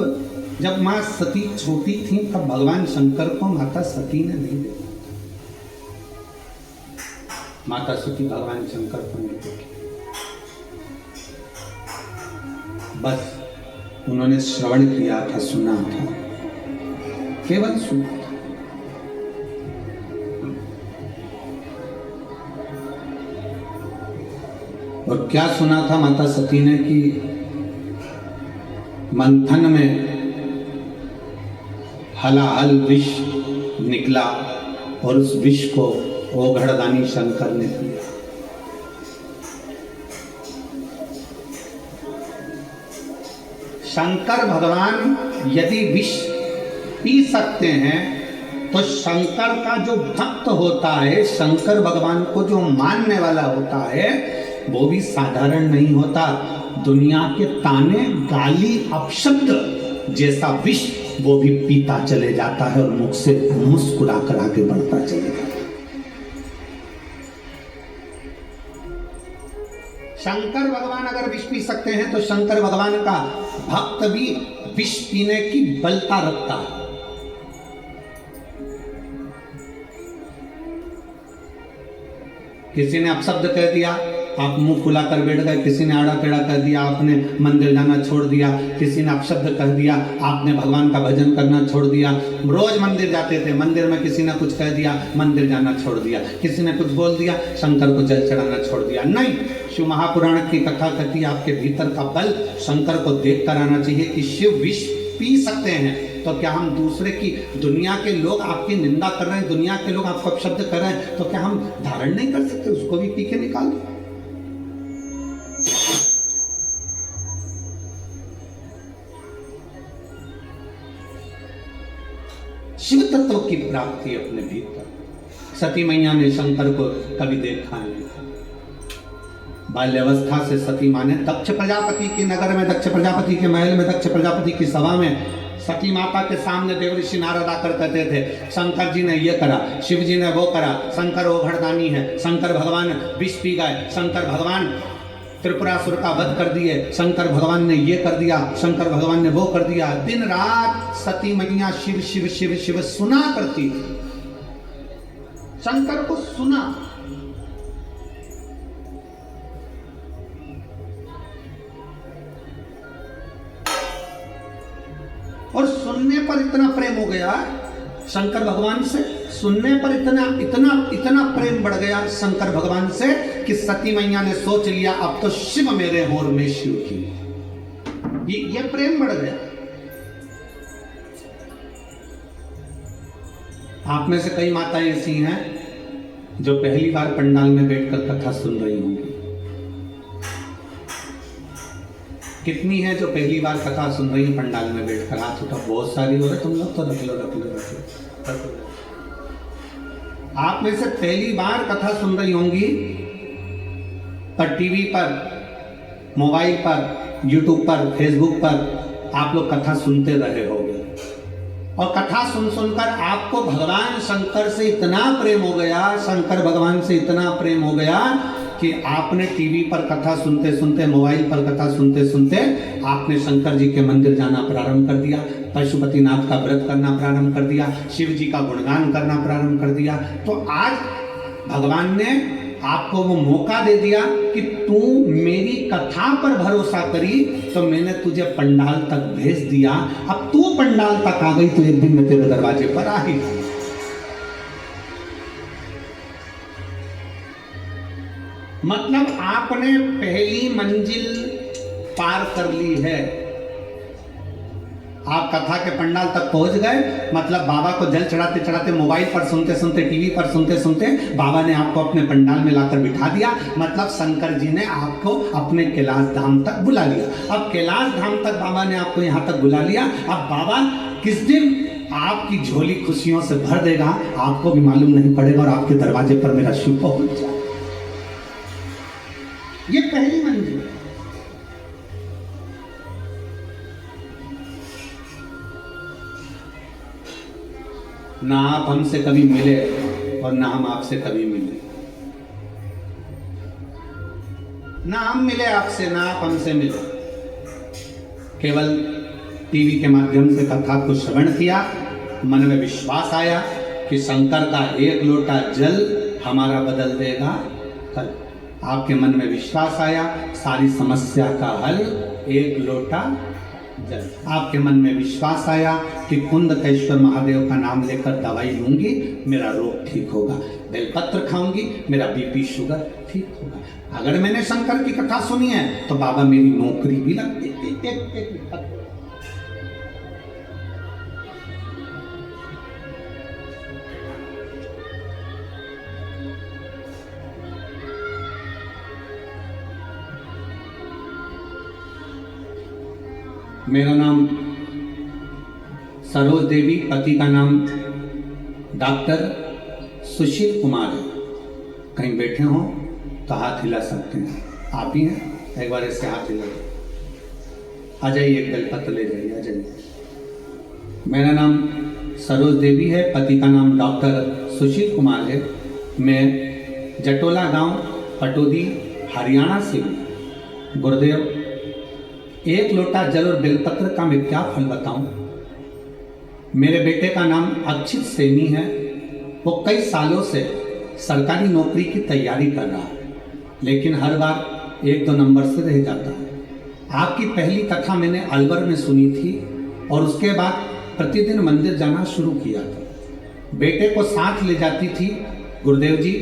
जब मां सती छोटी थी, तब भगवान शंकर को माता सती ने नहीं देखा। माता सती भगवान शंकर को नहीं देखी, बस उन्होंने श्रवण किया था, सुना था, केवल सुना था। और क्या सुना था माता सती ने कि मंथन में हलाहल विष निकला और उस विष को ओघड़दानी शंकर ने पिया। शंकर भगवान यदि विष पी सकते हैं, तो शंकर का जो भक्त होता है, शंकर भगवान को जो मानने वाला होता है, वो भी साधारण नहीं होता। दुनिया के ताने, गाली, अपशब्द जैसा विष वो भी पीता चले जाता है और मुख से मुस्कुरा कर आगे बढ़ता चले जाता है। शंकर भगवान अगर विष पी सकते हैं, तो शंकर भगवान का भक्त भी विष पीने की बलता रखता है। किसी ने अपशब्द कह दिया, आप मुंह फुला कर बैठ गए, किसी ने आड़ा टेढ़ा कर दिया, आपने मंदिर जाना छोड़ दिया, किसी ने अपशब्द कह दिया, आपने भगवान का भजन करना छोड़ दिया। रोज मंदिर जाते थे, मंदिर में किसी ने कुछ कह दिया, मंदिर जाना छोड़ दिया, किसी ने कुछ बोल दिया, शंकर को जल चढ़ाना छोड़ दिया। नहीं, शिव महापुराण की कथा कहती है आपके भीतर का बल शंकर को देख कर आना चाहिए कि शिव विष पी सकते हैं। तो क्या हम दूसरे की, दुनिया के लोग आपकी निंदा कर रहे हैं, दुनिया के लोग आपको अपशब्द कर रहे हैं, तो क्या हम धारण नहीं कर सकते, उसको भी पी के निकाल दो। शिव तत्व की प्राप्ति अपने भीतर। सती मैया ने शंकर को कभी देखा नहीं था। बाल्यावस्था से सती माँ ने दक्ष प्रजापति के नगर में, दक्ष प्रजापति के महल में, दक्ष प्रजापति की सभा में सती माता के सामने देवऋषि नारद आकर कहते थे, शंकर जी ने ये करा, शिव जी ने वो करा, शंकर ओघड़दानी है, शंकर भगवान विष पी गए, शंकर भगवान त्रिपुरासुर का वध कर दिए, शंकर भगवान ने ये कर दिया, शंकर भगवान ने वो कर दिया। दिन रात सती मैया शिव शिव शिव शिव सुना करती थी, शंकर को सुना। और सुनने पर इतना प्रेम हो गया शंकर भगवान से, सुनने पर इतना इतना इतना प्रेम बढ़ गया शंकर भगवान से कि सती मैया ने सोच लिया अब तो शिव मेरे हो और मैं शिव की। ये प्रेम बढ़ गया। आप में से कई माताएं ऐसी हैं जो पहली बार पंडाल में बैठकर कथा सुन रही होंगी। कितनी है जो पहली बार कथा सुन रही है पंडाल में बैठकर? हाथ उठा। बहुत सारी हो रहे, तुम लोग तो रख लो रख लो रख लो। आप में से पहली बार कथा सुन रही होंगी, पर टीवी पर, मोबाइल पर, यूट्यूब पर, फेसबुक पर आप लोग कथा सुनते रहे होंगे। और कथा सुन सुनकर आपको भगवान शंकर से इतना प्रेम हो गया, शंकर भगवान से इतना प्रेम हो गया कि आपने टीवी पर कथा सुनते सुनते, मोबाइल पर कथा सुनते सुनते आपने शंकर जी के मंदिर जाना प्रारंभ कर दिया, पशुपतिनाथ का व्रत करना प्रारंभ कर दिया, शिव जी का गुणगान करना प्रारंभ कर दिया। तो आज भगवान ने आपको वो मौका दे दिया कि तू मेरी कथा पर भरोसा करी तो मैंने तुझे पंडाल तक भेज दिया। अब तू पंडाल तक आ गई तो एक दिन मैं तेरे दरवाजे पर आ ही। मतलब आपने पहली मंजिल पार कर ली है। आप कथा के पंडाल तक पहुंच गए, मतलब बाबा को जल चढ़ाते चढ़ाते, मोबाइल पर सुनते सुनते, टीवी पर सुनते सुनते बाबा ने आपको अपने पंडाल में लाकर बिठा दिया। मतलब शंकर जी ने आपको अपने कैलाश धाम तक बुला लिया। अब कैलाश धाम तक बाबा ने आपको यहाँ तक बुला लिया। अब बाबा किस दिन आपकी झोली खुशियों से भर देगा आपको भी मालूम नहीं पड़ेगा, और आपके दरवाजे पर मेरा शिव पहुंच जाए। ये पहली मंजिल है। ना आप हमसे कभी मिले और ना हम आपसे कभी मिले, ना हम मिले आपसे, ना आप हमसे मिले। केवल टीवी के माध्यम से कथा को श्रवण किया, मन में विश्वास आया कि शंकर का एक लोटा जल हमारा बदल देगा कल। आपके मन में विश्वास आया, सारी समस्या का हल एक लोटा जल। आपके मन में विश्वास आया कि कुंदकेश्वर महादेव का नाम लेकर दवाई लूंगी, मेरा रोग ठीक होगा, बेलपत्र खाऊंगी, मेरा बीपी शुगर ठीक होगा। अगर मैंने शंकर की कथा सुनी है तो बाबा मेरी नौकरी भी लग गई। मेरा नाम सरोज देवी, पति का नाम डॉक्टर सुशील कुमार है। कहीं बैठे हो तो हाथ हिला सकते हैं, आप ही हैं, एक बार इससे हाथ हिला आ जाइए, एक बेलपत्र ले जाइए, आ जाइए। मेरा नाम सरोज देवी है, पति का नाम डॉक्टर सुशील कुमार है। मैं जटोला गांव, पटोदी, हरियाणा से हूँ। गुरुदेव, एक लोटा जल और बेलपत्र का मैं क्या फल बताऊं। मेरे बेटे का नाम अक्षित सैनी है, वो कई सालों से सरकारी नौकरी की तैयारी कर रहा है। लेकिन हर बार 1-2 नंबर से रह जाता है। आपकी पहली कथा मैंने अलवर में सुनी थी और उसके बाद प्रतिदिन मंदिर जाना शुरू किया था। बेटे को साथ ले जाती थी। गुरुदेव जी,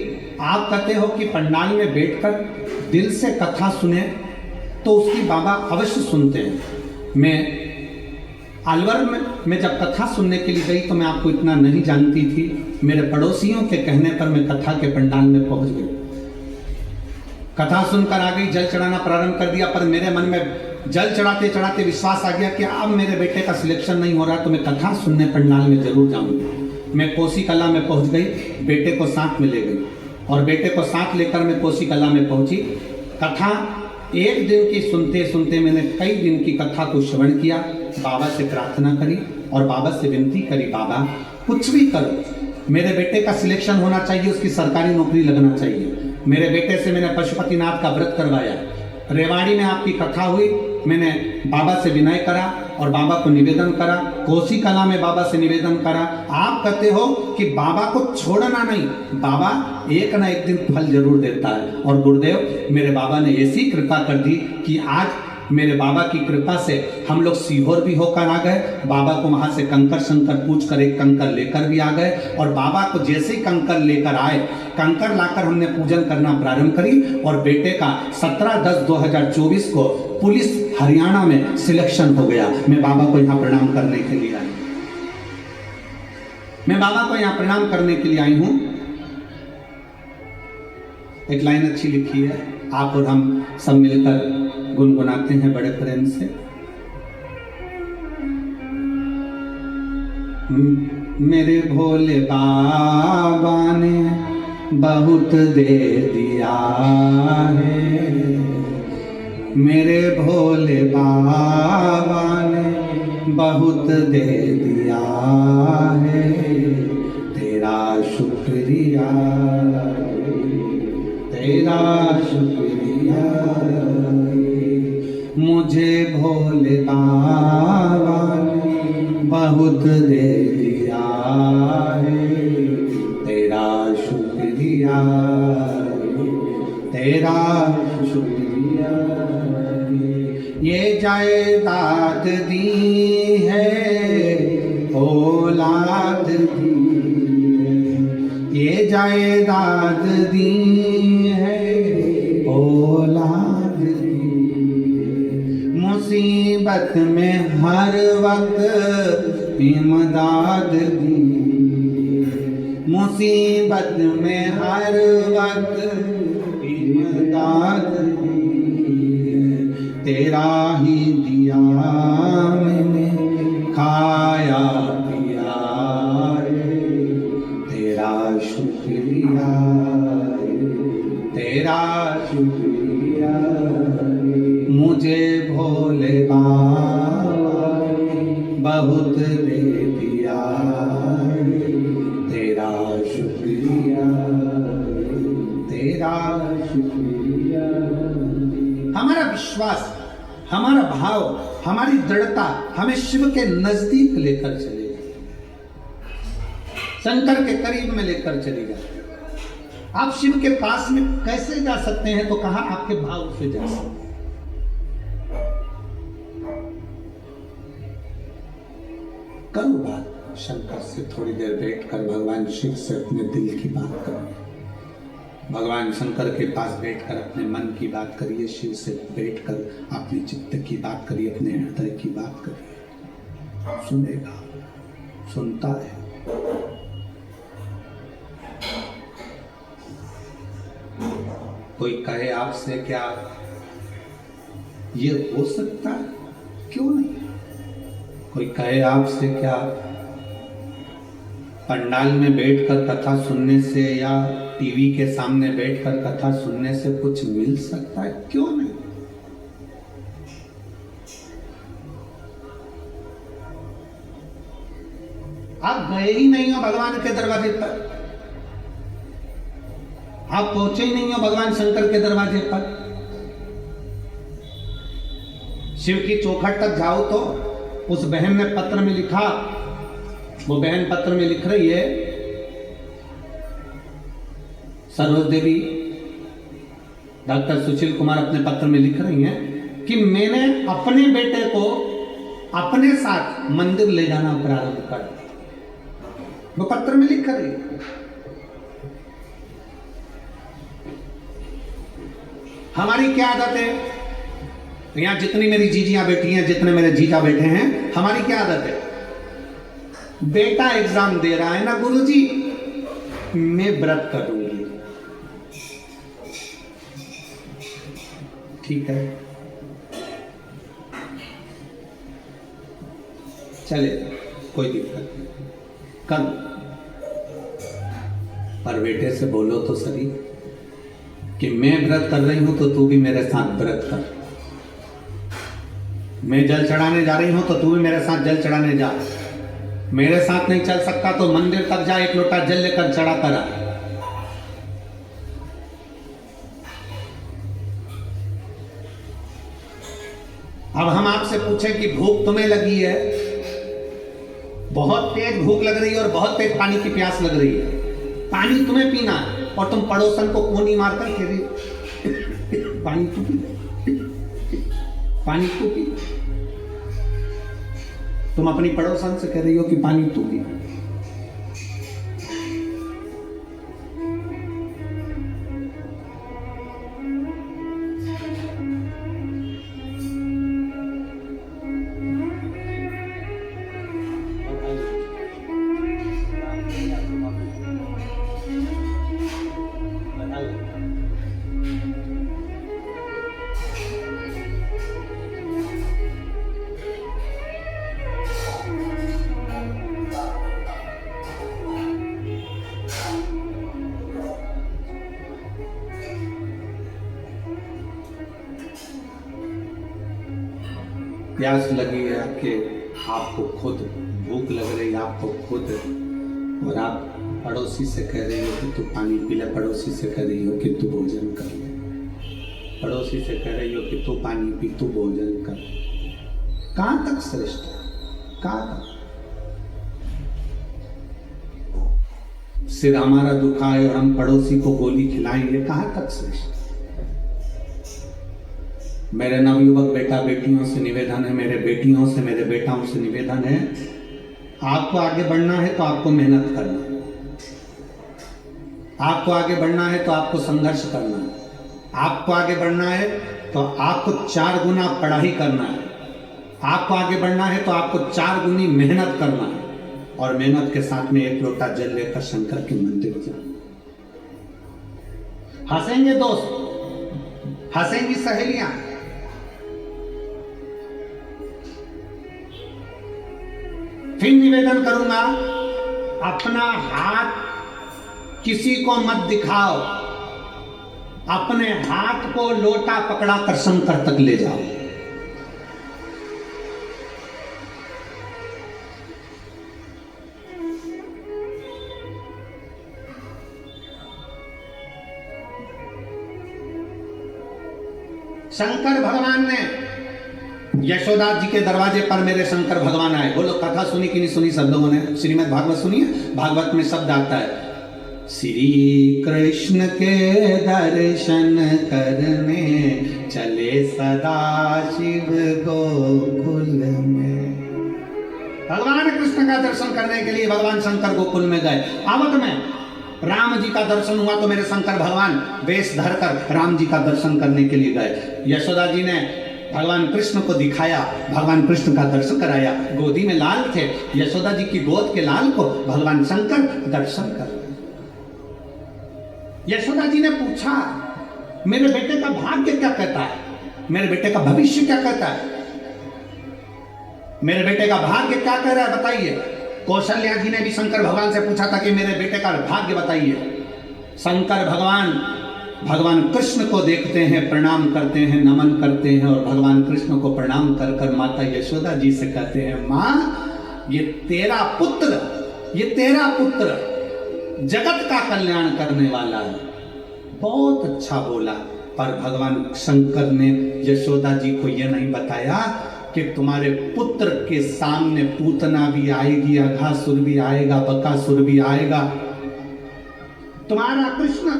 आप कहते हो कि पंडाल में बैठकर दिल से कथा सुने तो उसकी बाबा अवश्य सुनते हैं। मैं अलवर में जब कथा सुनने के लिए गई तो मैं आपको इतना नहीं जानती थी। मेरे पड़ोसियों के कहने पर मैं कथा के पंडाल में पहुंच गई। कथा सुनकर आ गई, जल चढ़ाना प्रारंभ कर दिया, पर मेरे मन में जल चढ़ाते चढ़ाते विश्वास आ गया कि अब मेरे बेटे का सिलेक्शन नहीं हो रहा तो मैं कथा सुनने पंडाल में जरूर जाऊंगी। मैं कोसी कला में पहुंच गई, बेटे को साथ में ले गई और बेटे को साथ लेकर मैं कोसी कला में पहुंची। कथा एक दिन की सुनते सुनते मैंने कई दिन की कथा को श्रवण किया, बाबा से प्रार्थना करी और बाबा से विनती करी, बाबा कुछ भी करो, मेरे बेटे का सिलेक्शन होना चाहिए, उसकी सरकारी नौकरी लगना चाहिए। मेरे बेटे से मैंने पशुपतिनाथ का व्रत करवाया। रेवाड़ी में आपकी कथा हुई, मैंने बाबा से विनय करा और बाबा को निवेदन करा। कोसी कला में बाबा से निवेदन करा। आप कहते हो कि बाबा को छोड़ना नहीं, बाबा एक ना एक दिन फल जरूर देता है। और गुरुदेव, मेरे बाबा ने ऐसी कृपा कर दी कि आज मेरे बाबा की कृपा से हम लोग सीहोर भी होकर आ गए। बाबा को वहां से कंकर शंकर पूछ कर एक कंकर लेकर भी आ गए और बाबा को जैसे ही कंकर लेकर आए, कंकर लाकर हमने पूजन करना प्रारंभ करी और बेटे का 17/10/2024 को पुलिस हरियाणा में सिलेक्शन हो गया। मैं बाबा को यहाँ प्रणाम करने के लिए आई। मैं बाबा को यहाँ प्रणाम करने के लिए आई हूँ। एक लाइन अच्छी लिखी है, आप और हम सब मिलकर गुनगुनाते हैं बड़े प्रेम से। मेरे भोले बाबा ने बहुत दे दिया है, मेरे भोले बाबा ने बहुत दे दिया है, तेरा शुक्रिया, तेरा शुक्रिया। मुझे भोले बाबा ने बहुत दे दिया है, तेरा शुक्रिया, तेरा शुक्रिया। ये जायदाद दी है, औलाद दी है, ये जायदाद दी है, औलाद मुसीबत में हर वक्त इमदाद दी, मुसीबत में हर वक्त इमदाद दी, तेरा ही दिया मैंने खाया पिया रे, तेरा शुक्रिया, तेरा शुक्रिया। मुझे भोले बाबा ने बहुत दे दिया, तेरा शुक्रिया, तेरा शुक्रिया। हमारा विश्वास, हमारा भाव, हमारी दृढ़ता हमें शिव के नजदीक लेकर चलेगी, शंकर के करीब में लेकर चलेगा। आप शिव के पास में कैसे जा सकते हैं, तो कहा आपके भाव से जा सकते हैं। करो बात शंकर से, थोड़ी देर बैठकर भगवान शिव से अपने दिल की बात करिए। भगवान शंकर के पास बैठकर अपने मन की बात करिए, शिव से बैठकर अपने चित्त की बात करिए, अपने हृदय की बात करिए। सुनेगा, सुनता है। कोई कहे आपसे क्या ये हो सकता है, क्यों नहीं। कोई कहे आपसे क्या पंडाल में बैठकर कथा सुनने से या टीवी के सामने बैठकर कथा सुनने से कुछ मिल सकता है, क्यों नहीं। आप गए ही नहीं हो भगवान के दरवाजे पर, आप पहुंचे ही नहीं हो भगवान शंकर के दरवाजे पर। शिव की चौखट तक जाओ तो उस बहन ने पत्र में लिखा, वो बहन पत्र में लिख रही है, सरोज देवी डॉक्टर सुशील कुमार अपने पत्र में लिख रही हैं कि मैंने अपने बेटे को अपने साथ मंदिर ले जाना प्रारंभ कर दिया। वो पत्र में लिख रही है। हमारी क्या आदत है, यहां जितनी मेरी जीजियां बैठी हैं, जितने मेरे जीजा बैठे हैं, हमारी क्या आदत है, बेटा एग्जाम दे रहा है ना गुरुजी, मैं व्रत करूंगी। ठीक है, चले, कोई दिक्कत नहीं, कर। पर बेटे से बोलो तो सही कि मैं व्रत कर रही हूं तो तू भी मेरे साथ व्रत कर। मैं जल चढ़ाने जा रही हूं तो तू भी मेरे साथ जल चढ़ाने जा। मेरे साथ नहीं चल सकता तो मंदिर तक जा, एक लोटा जल लेकर चढ़ा कर आ। अब हम आपसे पूछें कि भूख तुम्हें लगी है, बहुत तेज भूख लग रही है और बहुत तेज पानी की प्यास लग रही है, पानी तुम्हें पीना है और तुम पड़ोसन को कोनी मारकर कह रही पानी तू पी, पानी तू पी। तुम अपनी पड़ोसन से कह रही हो कि पानी तू पी। प्यास लगी है कि आपको खुद, भूख लग रही है आपको खुद, और आप पड़ोसी से कह रही हो कि तू पानी पी ले, पड़ोसी से कह रही हो कि तू भोजन कर ले, पड़ोसी से कह रही हो कि तू पानी पी, तू भोजन कर। कहां तक श्रेष्ठ, कहां तक? सिर हमारा दुखाए और हम पड़ोसी को गोली खिलाएंगे, कहां तक श्रेष्ठ? मेरे नवयुवक बेटा बेटियों से निवेदन है, मेरे बेटियों से, मेरे बेटाओं से निवेदन है, आपको आगे बढ़ना है तो आपको मेहनत करना है, आपको आगे बढ़ना है तो आपको संघर्ष करना है, आपको आगे बढ़ना है तो आपको 4 गुना पढ़ाई करना है, आपको आगे बढ़ना है तो आपको 4 गुनी मेहनत करना है, और मेहनत के साथ में एक लोटा जल लेकर शंकर के मंदिर जाना। हंसेंगे दोस्त, हंसेंगी सहेलियां, फिर निवेदन करूंगा, अपना हाथ किसी को मत दिखाओ, अपने हाथ को लोटा पकड़ा कर शंकर तक ले जाओ। शंकर भगवान ने यशोदा जी के दरवाजे पर मेरे शंकर भगवान आए। बोलो, कथा सुनी कि नहीं सुनी सब लोगों ने? श्रीमद् भागवत सुनी है? भागवत में शब्द आता है, श्री कृष्ण के दर्शन करने चले सदा शिव गोकुल में। भगवान कृष्ण का दर्शन करने के लिए भगवान शंकर गोकुल में गए। आवत में राम जी का दर्शन हुआ तो मेरे शंकर भगवान वेश धरकर राम जी का दर्शन करने के लिए गए। यशोदा जी ने भगवान कृष्ण को दिखाया, भगवान कृष्ण का दर्शन कराया। गोदी में लाल थे, यशोदा जी की गोद के लाल को भगवान शंकर दर्शन कर रहे। यशोदा जी ने पूछा, मेरे बेटे का भाग्य क्या कहता है, मेरे बेटे का भविष्य क्या कहता है, मेरे बेटे का भाग्य क्या कह रहा है, बताइए। कौशल्या जी ने भी शंकर भगवान से पूछा था कि मेरे बेटे का भाग्य बताइए। शंकर भगवान कृष्ण को देखते हैं, प्रणाम करते हैं, नमन करते हैं, और भगवान कृष्ण को प्रणाम कर कर माता यशोदा जी से कहते हैं, माँ ये तेरा पुत्र जगत का कल्याण करने वाला है। बहुत अच्छा बोला, पर भगवान शंकर ने यशोदा जी को यह नहीं बताया कि तुम्हारे पुत्र के सामने पूतना भी आएगी, अघासुर भी आएगा, बकासुर भी आएगा। तुम्हारा कृष्ण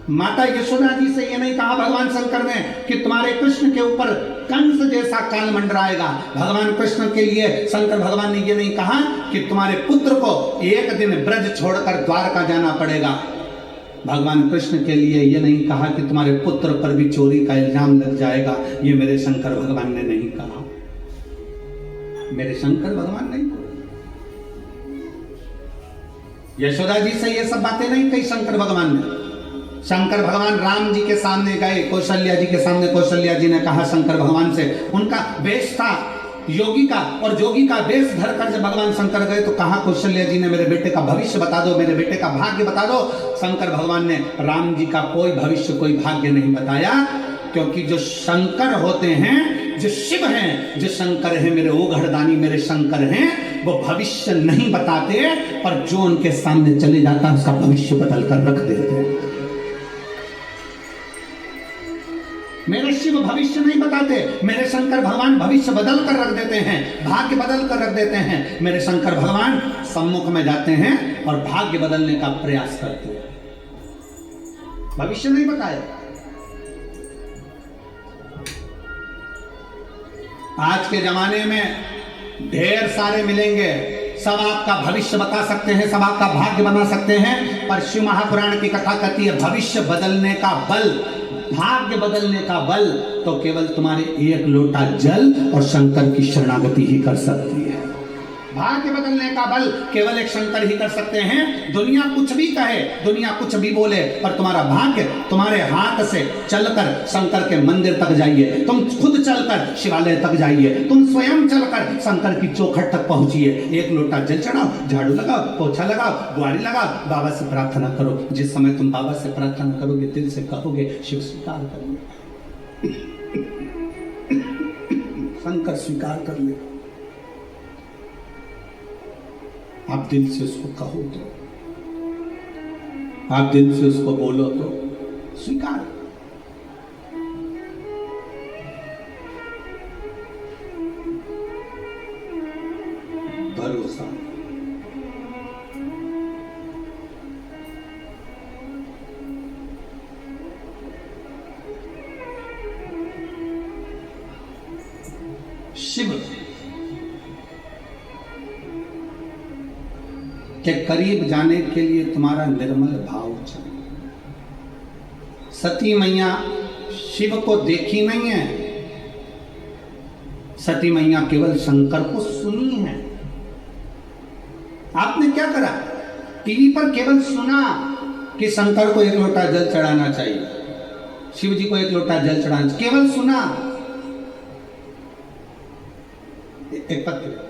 माता यशोदा जी से ये नहीं कहा भगवान शंकर ने कि तुम्हारे कृष्ण के ऊपर कंस जैसा काल मंडराएगा। भगवान कृष्ण के लिए शंकर भगवान ने ये नहीं कहा कि तुम्हारे पुत्र को एक दिन ब्रज छोड़कर द्वारका जाना पड़ेगा। भगवान कृष्ण के लिए ये नहीं कहा कि तुम्हारे पुत्र पर भी चोरी का इल्जाम लग जाएगा। ये मेरे शंकर भगवान ने नहीं कहा, मेरे शंकर भगवान नहीं बोले। यशोदा जी से ये सब बातें नहीं कही शंकर भगवान ने। शंकर भगवान राम जी के सामने गए, कौशल्या जी के सामने, कौशल्या जी ने कहा शंकर भगवान से, उनका वेश था योगी का, और जोगी का वेश धर कर जब भगवान शंकर गए तो कहा कौशल्या जी ने मेरे बेटे का भविष्य बता दो, मेरे बेटे का भाग्य बता दो। शंकर भगवान ने राम जी का कोई भविष्य कोई भाग्य नहीं बताया, क्योंकि जो शंकर होते हैं, जो शिव हैं, जो शंकर हैं, मेरे ओघड़दानी मेरे शंकर हैं, वो भविष्य नहीं बताते, पर जो उनके सामने चले जाता है उसका भविष्य बदल कर रख देते हैं। मेरे शिव भविष्य नहीं बताते, मेरे शंकर भगवान भविष्य बदल कर रख देते हैं, भाग्य बदल कर रख देते हैं। मेरे शंकर भगवान सम्मुख में जाते हैं और भाग्य बदलने का प्रयास करते हैं, भविष्य नहीं बताया। आज के जमाने में ढेर सारे मिलेंगे, सब आपका भविष्य बता सकते हैं, सब आपका भाग्य बना सकते हैं, पर शिव महापुराण की कथा कहती है भविष्य बदलने का बल, भाग्य बदलने का बल तो केवल तुम्हारे एक लोटा जल और शंकर की शरणागति ही कर सकती है। भाग्य बदलने का बल केवल एक शंकर ही कर सकते हैं। दुनिया कुछ भी कहे, दुनिया कुछ भी बोले, पर तुम्हारा भाग्य तुम्हारे हाथ से चलकर शंकर के मंदिर तक जाइए, तुम खुद चलकर शिवालय तक जाइए, तुम स्वयं चलकर शंकर की चौखट तक पहुंचिए, एक लोटा जल चढ़ाओ, झाड़ू लगाओ, पोछा लगाओ, बुआरी लगाओ, बाबा से प्रार्थना करो। जिस समय तुम बाबा से प्रार्थना करोगे, दिल से कहोगे, शिव स्वीकार करोगे, शंकर स्वीकार कर ले। आप दिल से उसको कहो तो, आप दिल से उसको बोलो तो स्वीकार। भरोसा, शिव के करीब जाने के लिए तुम्हारा निर्मल भाव चाहिए। सती मैया शिव को देखी नहीं है, सती मैया केवल शंकर को सुनी है। आपने क्या करा, टीवी पर केवल सुना कि शंकर को एक लोटा जल चढ़ाना चाहिए, शिव जी को एक लोटा जल चढ़ाना चाहिए, केवल सुना। एक पत्र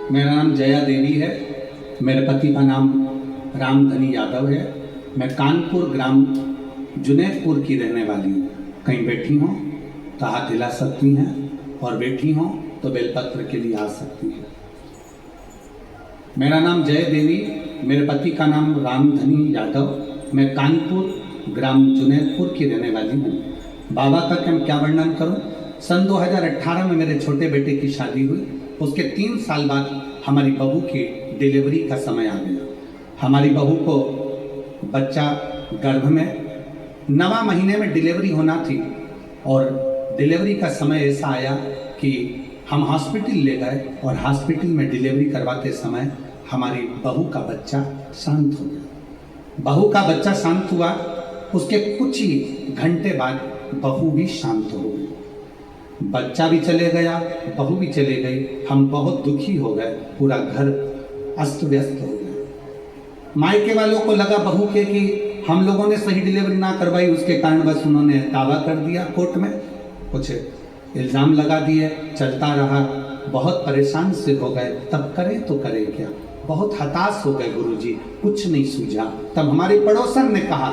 मेरा नाम जया देवी है, मेरे पति का नाम रामधनी यादव है। मैं कानपुर ग्राम जुनैदपुर की रहने वाली हूँ। कहीं बैठी हों तो हाथ हिला सकती हैं, और बैठी हों तो बेलपत्र के लिए आ सकती हैं। मेरा नाम जय देवी, मेरे पति का नाम रामधनी यादव, मैं कानपुर ग्राम जुनैदपुर की रहने वाली हूँ। बाबा का क्या वर्णन करूँ। सन 2018 में मेरे छोटे बेटे की शादी हुई। उसके 3 साल बाद हमारी बहू की डिलीवरी का समय आ गया। हमारी बहू को बच्चा गर्भ में 9वां महीने में डिलीवरी होना थी, और डिलीवरी का समय ऐसा आया कि हम हॉस्पिटल ले गए, और हॉस्पिटल में डिलीवरी करवाते समय हमारी बहू का बच्चा शांत हो गया। बहू का बच्चा शांत हुआ, उसके कुछ ही घंटे बाद बहू भी शांत हो गई। बच्चा भी चले गया, बहू भी चले गई। हम बहुत दुखी हो गए, पूरा घर अस्त व्यस्त हो गया। मायके वालों को लगा बहू के कि हम लोगों ने सही डिलीवरी ना करवाई, उसके कारण बस उन्होंने दावा कर दिया कोर्ट में, कुछ इल्ज़ाम लगा दिए, चलता रहा। बहुत परेशान से हो गए, तब करें तो करें क्या। बहुत हताश हो गए गुरुजी, कुछ नहीं सूझा। तब हमारे पड़ोसन ने कहा,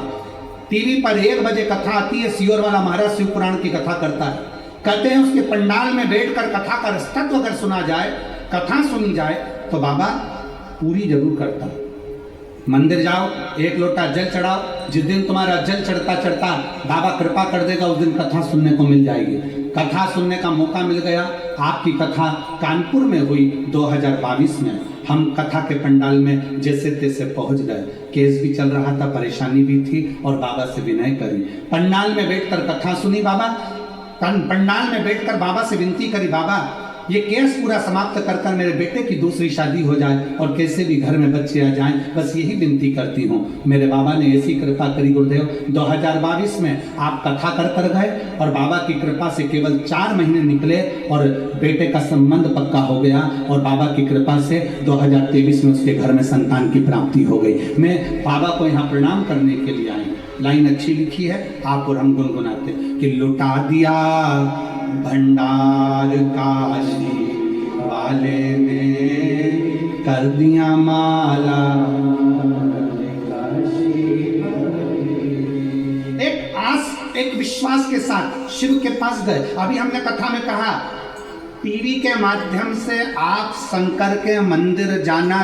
टीवी पर 1 बजे कथा आती है, सियोर वाला महाराज शिव पुराण की कथा करता है, कहते हैं उसके पंडाल में बैठकर कथा का रसतत्व अगर सुना जाए, कथा सुनी जाए, तो बाबा पूरी जरूर करता। मंदिर जाओ, एक लोटा जल चढ़ाओ, जिस दिन तुम्हारा जल चढ़ता चढ़ता बाबा कृपा कर देगा, उस दिन कथा सुनने को मिल जाएगी। कथा सुनने का मौका मिल गया। आपकी कथा कानपुर में हुई 2022 में। हम कथा के पंडाल में जैसे तैसे पहुंच गए। केस भी चल रहा था, परेशानी भी थी, और बाबा से विनय करी। पंडाल में बैठकर कथा सुनी बाबा, पंडाल में बैठकर बाबा से विनती करी, बाबा ये केस पूरा समाप्त कर कर मेरे बेटे की दूसरी शादी हो जाए और कैसे भी घर में बच्चे आ जाएं, बस यही विनती करती हूँ। मेरे बाबा ने ऐसी कृपा करी गुरुदेव। 2022 में आप कथा कर गए और बाबा की कृपा से केवल 4 महीने निकले और बेटे का संबंध पक्का हो गया, और बाबा की कृपा से 2023 में उसके घर में संतान की प्राप्ति हो गई। मैं बाबा को यहाँ प्रणाम करने के लिए आई। लाइन अच्छी लिखी है, आप और हम गुनगुनाते कि लुटा दिया भंडार काशी वाले ने, कर दिया माला। एक आस, एक विश्वास के साथ शिव के पास गए। अभी हमने कथा में कहा टीवी के माध्यम से आप शंकर के मंदिर जाना